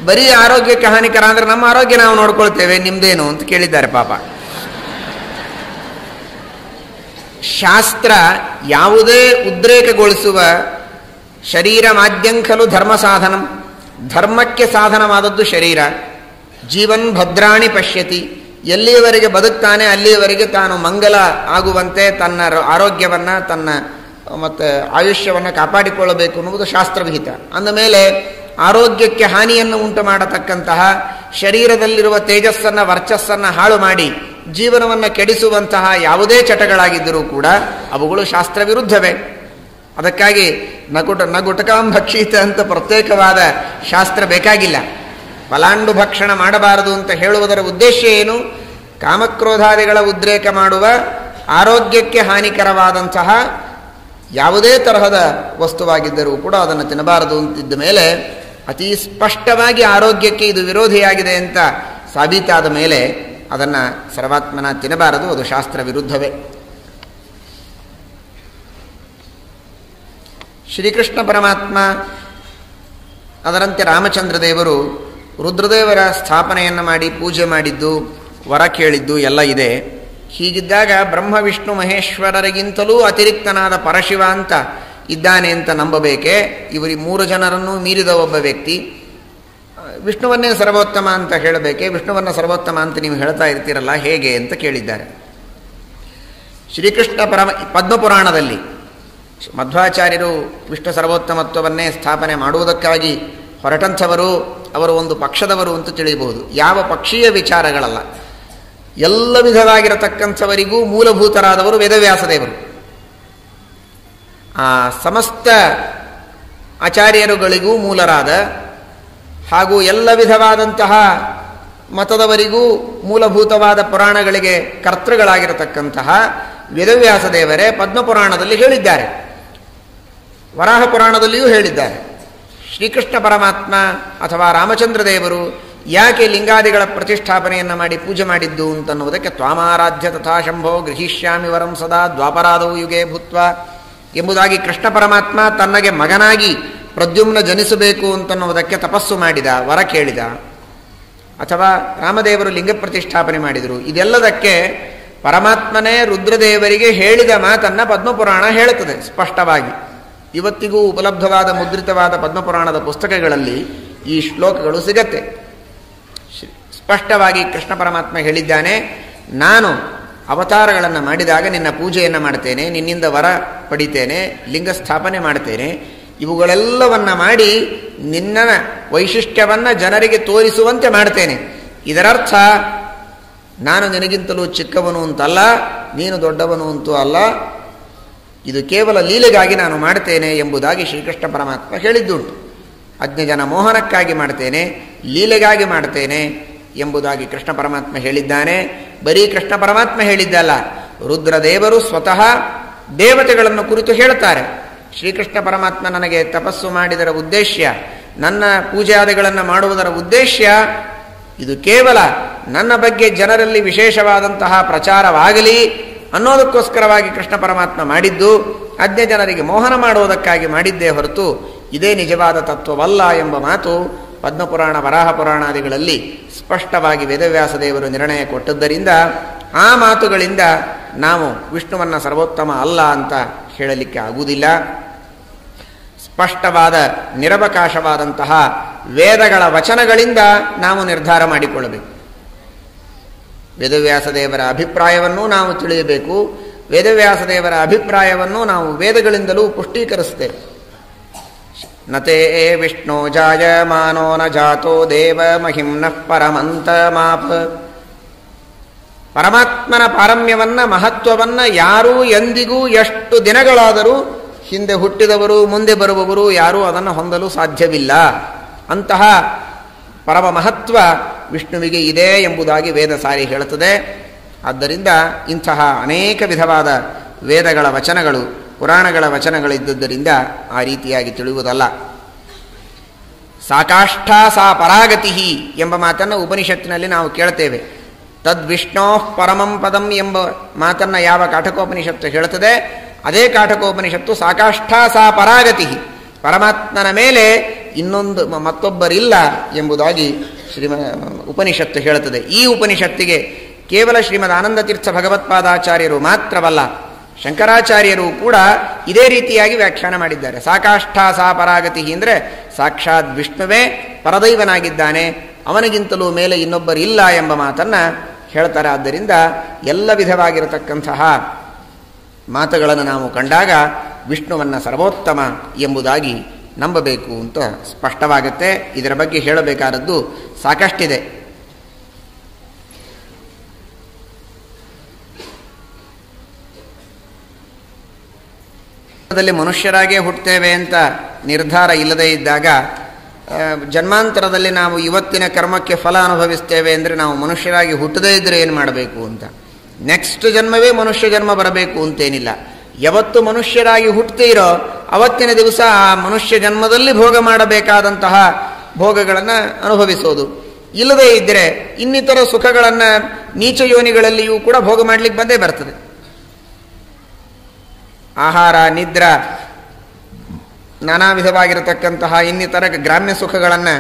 Speaker 1: ಬರೀ ಆರೋಗ್ಯಕ್ಕೆ ಹಾನಿಕರ ಅಂದರೆ ನಮ್ಮ ಆರೋಗ್ಯ ನಾವು ನೋಡ್ಕೊಳ್ತೇವೆ, ನಿಮ್ಮದೇನು ಅಂತ ಕೇಳಿದ್ದಾರೆ ಪಾಪ. ಶಾಸ್ತ್ರ ಯಾವುದೇ ಉದ್ರೇಕಗೊಳಿಸುವ ಶರೀರ ಮಾದ್ಯಂಖಲು ಧರ್ಮ ಸಾಧನಂ, ಧರ್ಮಕ್ಕೆ ಸಾಧನವಾದದ್ದು ಶರೀರ. ಜೀವನ್ ಭದ್ರಾಣಿ ಪಶ್ಯತಿ, ಎಲ್ಲಿಯವರೆಗೆ ಬದುಕ್ತಾನೆ ಅಲ್ಲಿಯವರೆಗೆ ತಾನು ಮಂಗಲ ಆಗುವಂತೆ ತನ್ನ ಆರೋಗ್ಯವನ್ನು, ತನ್ನ ಮತ್ತು ಆಯುಷ್ಯವನ್ನು ಕಾಪಾಡಿಕೊಳ್ಳಬೇಕು ಅನ್ನುವುದು ಶಾಸ್ತ್ರವಿಹಿತ. ಅಂದಮೇಲೆ ಆರೋಗ್ಯಕ್ಕೆ ಹಾನಿಯನ್ನು ಉಂಟು ಮಾಡತಕ್ಕಂತಹ, ಶರೀರದಲ್ಲಿರುವ ತೇಜಸ್ಸನ್ನು, ವರ್ಚಸ್ಸನ್ನು ಹಾಳು ಮಾಡಿ ಜೀವನವನ್ನು ಕೆಡಿಸುವಂತಹ ಯಾವುದೇ ಚಟಗಳಾಗಿದ್ದರೂ ಕೂಡ ಅವುಗಳು ಶಾಸ್ತ್ರ ವಿರುದ್ಧವೇ. ಅದಕ್ಕಾಗಿ ನಗುಟಕಾಂ ಭಕ್ಷೀತ ಅಂತ ಪ್ರತ್ಯೇಕವಾದ ಶಾಸ್ತ್ರ ಬೇಕಾಗಿಲ್ಲ. ಫಲಾಂಡು ಭಕ್ಷಣ ಮಾಡಬಾರದು ಅಂತ ಹೇಳುವುದರ ಉದ್ದೇಶ ಏನು? ಕಾಮಕ್ರೋಧಾದಿಗಳ ಉದ್ರೇಕ ಮಾಡುವ, ಆರೋಗ್ಯಕ್ಕೆ ಹಾನಿಕರವಾದಂತಹ ಯಾವುದೇ ತರಹದ ವಸ್ತುವಾಗಿದ್ದರೂ ಕೂಡ ಅದನ್ನು ತಿನ್ನಬಾರದು ಅಂತಿದ್ದ ಮೇಲೆ, ಅತಿ ಸ್ಪಷ್ಟವಾಗಿ ಆರೋಗ್ಯಕ್ಕೆ ಇದು ವಿರೋಧಿಯಾಗಿದೆ ಅಂತ ಸಾಬೀತಾದ ಮೇಲೆ ಅದನ್ನು ಸರ್ವಾತ್ಮನ ತಿನ್ನಬಾರದು, ಅದು ಶಾಸ್ತ್ರ ವಿರುದ್ಧವೇ. ಶ್ರೀಕೃಷ್ಣ ಪರಮಾತ್ಮ, ಅದರಂತೆ ರಾಮಚಂದ್ರ ದೇವರು ರುದ್ರದೇವರ ಸ್ಥಾಪನೆಯನ್ನು ಮಾಡಿ ಪೂಜೆ ಮಾಡಿದ್ದು, ವರ ಕೇಳಿದ್ದು ಎಲ್ಲ ಇದೆ. ಹೀಗಿದ್ದಾಗ ಬ್ರಹ್ಮ ವಿಷ್ಣು ಮಹೇಶ್ವರರಿಗಿಂತಲೂ ಅತಿರಿಕ್ತನಾದ ಪರಶಿವ ಅಂತ ಇದ್ದಾನೆ ಅಂತ ನಂಬಬೇಕೆ? ಇವರಿ 3 ಜನರನ್ನು ಮೀರಿದ ಒಬ್ಬ ವ್ಯಕ್ತಿ ವಿಷ್ಣುವನ್ನೇ ಸರ್ವೋತ್ತಮ ಅಂತ ಹೇಳಬೇಕೆ? ವಿಷ್ಣುವನ್ನು ಸರ್ವೋತ್ತಮ ಅಂತ ನೀವು ಹೇಳ್ತಾ ಇರ್ತೀರಲ್ಲ, ಹೇಗೆ ಅಂತ ಕೇಳಿದ್ದಾರೆ. ಶ್ರೀಕೃಷ್ಣ ಪದ್ಮಪುರಾಣದಲ್ಲಿ ಮಧ್ವಾಚಾರ್ಯರು ವಿಷ್ಣು ಸರ್ವೋತ್ತಮತ್ವವನ್ನೇ ಸ್ಥಾಪನೆ ಮಾಡುವುದಕ್ಕಾಗಿ ಹೊರಟಂಥವರು, ಅವರು ಒಂದು ಪಕ್ಷದವರು ಅಂತ ತಿಳಿಯಬಹುದು. ಯಾವ ಪಕ್ಷೀಯ ವಿಚಾರಗಳಲ್ಲ, ಎಲ್ಲ ವಿಧವಾಗಿರತಕ್ಕಂಥವರಿಗೂ ಮೂಲಭೂತರಾದವರು ವೇದವ್ಯಾಸದೇವರು. ಆ ಸಮಸ್ತ ಆಚಾರ್ಯರುಗಳಿಗೂ ಮೂಲರಾದ ಹಾಗೂ ಎಲ್ಲ ವಿಧವಾದಂತಹ ಮತದವರಿಗೂ ಮೂಲಭೂತವಾದ ಪುರಾಣಗಳಿಗೆ ಕರ್ತೃಗಳಾಗಿರತಕ್ಕಂತಹ ವೇದವ್ಯಾಸದೇವರೇ ಪದ್ಮಪುರಾಣದಲ್ಲಿ ಹೇಳಿದ್ದಾರೆ, ವರಾಹ ಪುರಾಣದಲ್ಲಿಯೂ ಹೇಳಿದ್ದಾರೆ. ಶ್ರೀಕೃಷ್ಣ ಪರಮಾತ್ಮ ಅಥವಾ ರಾಮಚಂದ್ರ ದೇವರು ಯಾಕೆ ಲಿಂಗಾದಿಗಳ ಪ್ರತಿಷ್ಠಾಪನೆಯನ್ನು ಮಾಡಿ ಪೂಜೆ ಮಾಡಿದ್ದು ಅಂತನ್ನುವುದಕ್ಕೆ ತ್ವಾಮಾರಾಧ್ಯ ತಥಾ ಶಂಭೋ ಗೃಹೀಷ್ಯಾಮಿ ವರಂ ಸದಾ ದ್ವಾಪರಾದೌ ಯುಗೇ ಭೂತ್ವ ಎಂಬುದಾಗಿ ಕೃಷ್ಣ ಪರಮಾತ್ಮ ತನ್ನಗೆ ಮಗನಾಗಿ ಪ್ರದ್ಯುಮ್ನ ಜನಿಸಬೇಕು ಅಂತನ್ನುವುದಕ್ಕೆ ತಪಸ್ಸು ಮಾಡಿದ, ವರ ಕೇಳಿದ. ಅಥವಾ ರಾಮದೇವರು ಲಿಂಗ ಪ್ರತಿಷ್ಠಾಪನೆ ಮಾಡಿದರು. ಇದೆಲ್ಲದಕ್ಕೆ ಪರಮಾತ್ಮನೇ ರುದ್ರದೇವರಿಗೆ ಹೇಳಿದ ಮಾತನ್ನು ಪದ್ಮಪುರಾಣ ಹೇಳುತ್ತದೆ ಸ್ಪಷ್ಟವಾಗಿ. ಇವತ್ತಿಗೂ ಉಪಲಬ್ಧವಾದ ಮುದ್ರಿತವಾದ ಪದ್ಮಪುರಾಣದ ಪುಸ್ತಕಗಳಲ್ಲಿ ಈ ಶ್ಲೋಕಗಳು ಸಿಗತ್ತೆ. ಸ್ಪಷ್ಟವಾಗಿ ಕೃಷ್ಣ ಪರಮಾತ್ಮ ಹೇಳಿದ್ದಾನೆ, ನಾನು ಅವತಾರಗಳನ್ನು ಮಾಡಿದಾಗ ನಿನ್ನ ಪೂಜೆಯನ್ನು ಮಾಡ್ತೇನೆ, ನಿನ್ನಿಂದ ವರ ಪಡಿತೇನೆ, ಲಿಂಗ ಸ್ಥಾಪನೆ ಮಾಡ್ತೇನೆ, ಇವುಗಳೆಲ್ಲವನ್ನ ಮಾಡಿ ನಿನ್ನ ವೈಶಿಷ್ಟ್ಯವನ್ನು ಜನರಿಗೆ ತೋರಿಸುವಂತೆ ಮಾಡ್ತೇನೆ. ಇದರರ್ಥ ನಾನು ನಿನಗಿಂತಲೂ ಚಿಕ್ಕವನು ಅಂತಲ್ಲ, ನೀನು ದೊಡ್ಡವನು ಅಂತೂ ಅಲ್ಲ, ಇದು ಕೇವಲ ಲೀಲೆಗಾಗಿ ನಾನು ಮಾಡ್ತೇನೆ ಎಂಬುದಾಗಿ ಶ್ರೀಕೃಷ್ಣ ಪರಮಾತ್ಮ ಹೇಳಿದ್ದುಂಟು. ಅಜ್ಞಜನ ಮೋಹನಕ್ಕಾಗಿ ಮಾಡ್ತೇನೆ, ಲೀಲೆಗಾಗಿ ಮಾಡ್ತೇನೆ ಎಂಬುದಾಗಿ ಕೃಷ್ಣ ಪರಮಾತ್ಮ ಹೇಳಿದ್ದಾನೆ. ಬರೀ ಕೃಷ್ಣ ಪರಮಾತ್ಮ ಹೇಳಿದ್ದಲ್ಲ, ರುದ್ರದೇವರು ಸ್ವತಃ ದೇವತೆಗಳನ್ನು ಕುರಿತು ಹೇಳ್ತಾರೆ. ಶ್ರೀಕೃಷ್ಣ ಪರಮಾತ್ಮ ನನಗೆ ತಪಸ್ಸು ಮಾಡಿದರ ಉದ್ದೇಶ, ನನ್ನ ಪೂಜಾದಿಗಳನ್ನು ಮಾಡುವುದರ ಉದ್ದೇಶ ಇದು ಕೇವಲ ನನ್ನ ಬಗ್ಗೆ ಜನರಲ್ಲಿ ವಿಶೇಷವಾದಂತಹ ಪ್ರಚಾರವಾಗಲಿ ಅನ್ನೋದಕ್ಕೋಸ್ಕರವಾಗಿ ಕೃಷ್ಣ ಪರಮಾತ್ಮ ಮಾಡಿದ್ದು, ಅಜ್ಞ ಜನರಿಗೆ ಮೋಹನ ಮಾಡುವುದಕ್ಕಾಗಿ ಮಾಡಿದ್ದೇ ಹೊರತು ಇದೇ ನಿಜವಾದ ತತ್ವವಲ್ಲ ಎಂಬ ಮಾತು ಪದ್ಮಪುರಾಣ, ವರಾಹ ಪುರಾಣಾದಿಗಳಲ್ಲಿ ಸ್ಪಷ್ಟವಾಗಿ ವೇದವ್ಯಾಸ ದೇವರು ನಿರ್ಣಯ ಕೊಟ್ಟದ್ದರಿಂದ ಆ ಮಾತುಗಳಿಂದ ನಾವು ವಿಷ್ಣುವನ್ನು ಸರ್ವೋತ್ತಮ ಅಲ್ಲ ಅಂತ ಹೇಳಲಿಕ್ಕೆ ಆಗುವುದಿಲ್ಲ. ಸ್ಪಷ್ಟವಾದ ನಿರವಕಾಶವಾದಂತಹ ವೇದಗಳ ವಚನಗಳಿಂದ ನಾವು ನಿರ್ಧಾರ ಮಾಡಿಕೊಳ್ಳಬೇಕು. ವೇದವ್ಯಾಸದೇವರ ಅಭಿಪ್ರಾಯವನ್ನೂ ನಾವು ತಿಳಿಯಬೇಕು. ವೇದವ್ಯಾಸದೇವರ ಅಭಿಪ್ರಾಯವನ್ನು ನಾವು ವೇದಗಳಿಂದಲೂ ಪುಷ್ಟೀಕರಿಸ್ತೇವೆ. ನತೇ ವಿಷ್ಣು ಜಾಯಮಾನೋ ನ ಜಾತೋ ದೇವ ಮಹಿಮ್ನಃ ಪರಮಂತ ಮಾಪ. ಪರಮಾತ್ಮನ ಪಾರಮ್ಯವನ್ನ, ಮಹತ್ವವನ್ನ ಯಾರೂ ಎಂದಿಗೂ ಎಷ್ಟು ದಿನಗಳಾದರೂ ಹಿಂದೆ ಹುಟ್ಟಿದವರು ಮುಂದೆ ಬರುವವರು ಯಾರೂ ಅದನ್ನು ಹೊಂದಲು ಸಾಧ್ಯವಿಲ್ಲ. ಅಂತಹ ಪರಮ ಮಹತ್ವ ವಿಷ್ಣುವಿಗೆ ಇದೆ ಎಂಬುದಾಗಿ ವೇದ ಸಾರಿ ಹೇಳುತ್ತದೆ. ಆದ್ದರಿಂದ ಇಂತಹ ಅನೇಕ ವಿಧವಾದ ವೇದಗಳ ವಚನಗಳು, ಪುರಾಣಗಳ ವಚನಗಳಿದ್ದುದರಿಂದ ಆ ರೀತಿಯಾಗಿ ತಿಳಿಯುವುದಲ್ಲ. ಸಾಕಾಷ್ಠ ಸಾ ಪರಾಗತಿ ಎಂಬ ಮಾತನ್ನು ಉಪನಿಷತ್ತಿನಲ್ಲಿ ನಾವು ಕೇಳ್ತೇವೆ. ತದ್ವಿಷ್ಣೋ ಪರಮಂ ಪದಂ ಎಂಬ ಮಾತನ್ನು ಯಾವ ಕಾಠಕೋಪನಿಷತ್ತು ಹೇಳುತ್ತದೆ, ಅದೇ ಕಾಠಕೋಪನಿಷತ್ತು ಸಾಕಾಷ್ಠ ಸಾ ಪರಾಗತಿ, ಪರಮಾತ್ಮನ ಮೇಲೆ ಮತ್ತೊಬ್ಬರಿಲ್ಲ ಎಂಬುದಾಗಿ ಉಪನಿಷತ್ತು ಹೇಳುತ್ತದೆ. ಈ ಉಪನಿಷತ್ತಿಗೆ ಕೇವಲ ಶ್ರೀಮದ್ ಆನಂದತೀರ್ಥ ಭಗವತ್ಪಾದಾಚಾರ್ಯರು ಮಾತ್ರವಲ್ಲ, ಶಂಕರಾಚಾರ್ಯರು ಕೂಡ ಇದೇ ರೀತಿಯಾಗಿ ವ್ಯಾಖ್ಯಾನ ಮಾಡಿದ್ದಾರೆ. ಸಾಕಾಷ್ಠ ಸಾ ಪರಾಗತಿ ಅಂದರೆ ಸಾಕ್ಷಾತ್ ವಿಷ್ಣುವೇ ಪರದೈವನಾಗಿದ್ದಾನೆ, ಅವನಿಗಿಂತಲೂ ಮೇಲೆ ಇನ್ನೊಬ್ಬರಿಲ್ಲ ಎಂಬ ಮಾತನ್ನು ಹೇಳ್ತಾರೆ. ಆದ್ದರಿಂದ ಎಲ್ಲ ವಿಧವಾಗಿರತಕ್ಕಂತಹ ಮಾತುಗಳನ್ನು ನಾವು ಕಂಡಾಗ ವಿಷ್ಣುವನ್ನು ಸರ್ವೋತ್ತಮ ಎಂಬುದಾಗಿ ನಂಬಬೇಕು ಅಂತ ಸ್ಪಷ್ಟವಾಗುತ್ತೆ. ಇದರ ಬಗ್ಗೆ ಹೇಳಬೇಕಾದದ್ದು ಸಾಕಷ್ಟಿದೆ. ಮನುಷ್ಯರಾಗೇ ಹುಟ್ಟುತ್ತೇವೆ ಅಂತ ನಿರ್ಧಾರ ಇಲ್ಲದೇ ಇದ್ದಾಗ ಜನ್ಮಾಂತರದಲ್ಲಿ ನಾವು ಇವತ್ತಿನ ಕರ್ಮಕ್ಕೆ ಫಲ ಅನುಭವಿಸ್ತೇವೆ ಅಂದರೆ ನಾವು ಮನುಷ್ಯರಾಗಿ ಹುಟ್ಟದೇ ಇದ್ದರೆ ಏನು ಮಾಡಬೇಕು ಅಂತ. ನೆಕ್ಸ್ಟ್ ಜನ್ಮವೇ ಮನುಷ್ಯ ಜನ್ಮ ಬರಬೇಕು ಅಂತೇನಿಲ್ಲ. ಯಾವತ್ತು ಮನುಷ್ಯರಾಗಿ ಹುಟ್ಟುತ್ತೀರೋ ಅವತ್ತಿನ ದಿವಸ ಆ ಮನುಷ್ಯ ಜನ್ಮದಲ್ಲಿ ಭೋಗ ಮಾಡಬೇಕಾದಂತಹ ಭೋಗಗಳನ್ನು ಅನುಭವಿಸೋದು. ಇಲ್ಲದೇ ಇದ್ದರೆ ಇನ್ನಿತರ ಸುಖಗಳನ್ನು ನೀಚ ಯೋನಿಗಳಲ್ಲಿಯೂ ಕೂಡ ಭೋಗ ಮಾಡಲಿಕ್ಕೆ ಬಂದೇ ಬರ್ತದೆ. ಆಹಾರ, ನಿದ್ರಾ, ನಾನಾ ವಿಧವಾಗಿರತಕ್ಕಂತಹ ಇನ್ನಿತರ ಗ್ರಾಮ್ಯ ಸುಖಗಳನ್ನು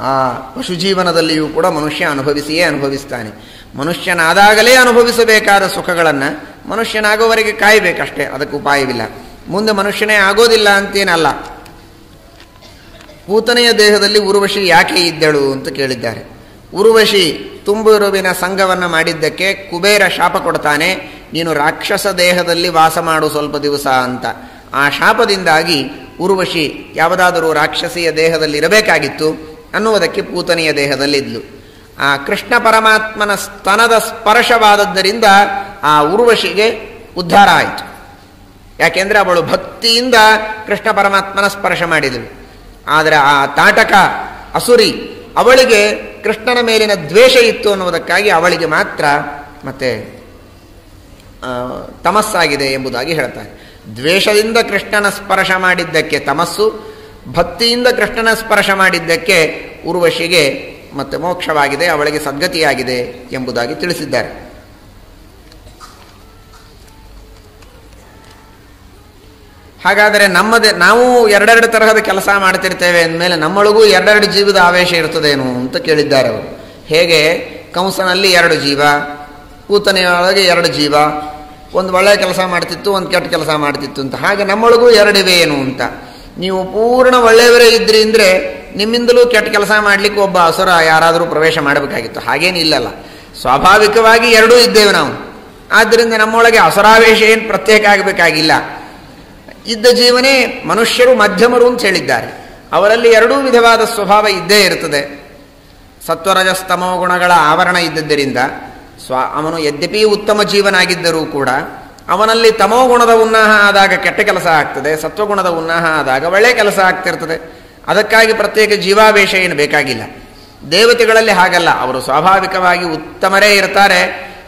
Speaker 1: ಆ ಪಶುಜೀವನದಲ್ಲಿಯೂ ಕೂಡ ಮನುಷ್ಯ ಅನುಭವಿಸಿಯೇ ಅನುಭವಿಸ್ತಾನೆ. ಮನುಷ್ಯನಾದಾಗಲೇ ಅನುಭವಿಸಬೇಕಾದ ಸುಖಗಳನ್ನು ಮನುಷ್ಯನಾಗೋವರೆಗೆ ಕಾಯಬೇಕಷ್ಟೇ, ಅದಕ್ಕೆ ಉಪಾಯವಿಲ್ಲ. ಮುಂದೆ ಮನುಷ್ಯನೇ ಆಗೋದಿಲ್ಲ ಅಂತೇನಲ್ಲ. ಪೂತನೆಯ ದೇಹದಲ್ಲಿ ಉರ್ವಶಿ ಯಾಕೆ ಇದ್ದಳು ಅಂತ ಕೇಳಿದ್ದಾರೆ. ಉರ್ವಶಿ ತುಂಬುರುವಿನ ಸಂಘವನ್ನು ಮಾಡಿದ್ದಕ್ಕೆ ಕುಬೇರ ಶಾಪ ಕೊಡ್ತಾನೆ, ನೀನು ರಾಕ್ಷಸ ದೇಹದಲ್ಲಿ ವಾಸ ಮಾಡು ಸ್ವಲ್ಪ ದಿವಸ ಅಂತ. ಆ ಶಾಪದಿಂದಾಗಿ ಉರ್ವಶಿ ಯಾವುದಾದರೂ ರಾಕ್ಷಸಿಯ ದೇಹದಲ್ಲಿ ಇರಬೇಕಾಗಿತ್ತು ಅನ್ನುವುದಕ್ಕೆ ಪೂತನೆಯ ದೇಹದಲ್ಲಿದ್ಲು. ಆ ಕೃಷ್ಣ ಪರಮಾತ್ಮನ ಸ್ತನದ ಸ್ಪರ್ಶವಾದದ್ದರಿಂದ ಆ ಉರ್ವಶಿಗೆ ಉದ್ಧಾರ ಆಯಿತು. ಯಾಕೆಂದರೆ ಅವಳು ಭಕ್ತಿಯಿಂದ ಕೃಷ್ಣ ಪರಮಾತ್ಮನ ಸ್ಪರ್ಶ ಮಾಡಿದಳು. ಆದರೆ ಆ ತಾಟಕ ಅಸುರಿ, ಅವಳಿಗೆ ಕೃಷ್ಣನ ಮೇಲಿನ ದ್ವೇಷ ಇತ್ತು ಅನ್ನುವುದಕ್ಕಾಗಿ ಅವಳಿಗೆ ಮಾತ್ರ ಮತ್ತೆ ತಮಸ್ಸಾಗಿದೆ ಎಂಬುದಾಗಿ ಹೇಳ್ತಾರೆ. ದ್ವೇಷದಿಂದ ಕೃಷ್ಣನ ಸ್ಪರ್ಶ ಮಾಡಿದ್ದಕ್ಕೆ ತಮಸ್ಸು, ಭಕ್ತಿಯಿಂದ ಕೃಷ್ಣನ ಸ್ಪರ್ಶ ಮಾಡಿದ್ದಕ್ಕೆ ಉರ್ವಶಿಗೆ ಮತ್ತೆ ಮೋಕ್ಷವಾಗಿದೆ, ಅವಳಿಗೆ ಸದ್ಗತಿಯಾಗಿದೆ ಎಂಬುದಾಗಿ ತಿಳಿಸಿದ್ದಾರೆ. ಹಾಗಾದರೆ ನಾವು ಎರಡೆರಡು ತರಹದ ಕೆಲಸ ಮಾಡ್ತಿರ್ತೇವೆ ಅಂದಮೇಲೆ ನಮ್ಮೊಳಗೂ ಎರಡೆರಡು ಜೀವದ ಆವೇಶ ಇರ್ತದೇನು ಅಂತ ಕೇಳಿದ್ದಾರೆ ಅವರು. ಹೇಗೆ ಕಂಸನಲ್ಲಿ 2 ಜೀವ, ಪೂತನೆಯೊಳಗೆ 2 ಜೀವ, ಒಂದು ಒಳ್ಳೆಯ ಕೆಲಸ ಮಾಡ್ತಿತ್ತು, ಒಂದು ಕೆಟ್ಟ ಕೆಲಸ ಮಾಡ್ತಿತ್ತು ಅಂತ. ಹಾಗೆ ನಮ್ಮೊಳಗೂ 2 ಇವೆ ಏನು ಅಂತ. ನೀವು ಪೂರ್ಣ ಒಳ್ಳೆಯವರೇ ಇದ್ರಿ ಅಂದರೆ ನಿಮ್ಮಿಂದಲೂ ಕೆಟ್ಟ ಕೆಲಸ ಮಾಡಲಿಕ್ಕೆ ಒಬ್ಬ ಅಸುರ ಯಾರಾದರೂ ಪ್ರವೇಶ ಮಾಡಬೇಕಾಗಿತ್ತು. ಹಾಗೇನಿಲ್ಲಲ್ಲ, ಸ್ವಾಭಾವಿಕವಾಗಿ 2 ಇದ್ದೇವೆ ನಾವು. ಆದ್ದರಿಂದ ನಮ್ಮೊಳಗೆ ಅಸುರಾವೇಶ ಏನು ಪ್ರತ್ಯೇಕ ಆಗಬೇಕಾಗಿಲ್ಲ. ಇದ್ದ ಜೀವನೇ ಮನುಷ್ಯರು ಮಧ್ಯಮರು ಅಂತ ಹೇಳಿದ್ದಾರೆ. ಅವರಲ್ಲಿ ಎರಡೂ ವಿಧವಾದ ಸ್ವಭಾವ ಇದ್ದೇ ಇರ್ತದೆ. ಸತ್ವರಜಸ್ತಮೋ ಗುಣಗಳ ಆವರಣ ಇದ್ದದ್ದರಿಂದ ಅವನು ಯದ್ಯಪಿ ಉತ್ತಮ ಜೀವನಾಗಿದ್ದರೂ ಕೂಡ ಅವನಲ್ಲಿ ತಮೋಗುಣದ ಉನ್ನಾಹ ಆದಾಗ ಕೆಟ್ಟ ಕೆಲಸ ಆಗ್ತದೆ, ಸತ್ವಗುಣದ ಉನ್ನಾಹ ಆದಾಗ ಒಳ್ಳೆಯ ಕೆಲಸ ಆಗ್ತಿರ್ತದೆ. ಅದಕ್ಕಾಗಿ ಪ್ರತ್ಯೇಕ ಜೀವಾವೇಶ ಏನು ಬೇಕಾಗಿಲ್ಲ. ದೇವತೆಗಳಲ್ಲಿ ಹಾಗಲ್ಲ, ಅವರು ಸ್ವಾಭಾವಿಕವಾಗಿ ಉತ್ತಮರೇ ಇರ್ತಾರೆ.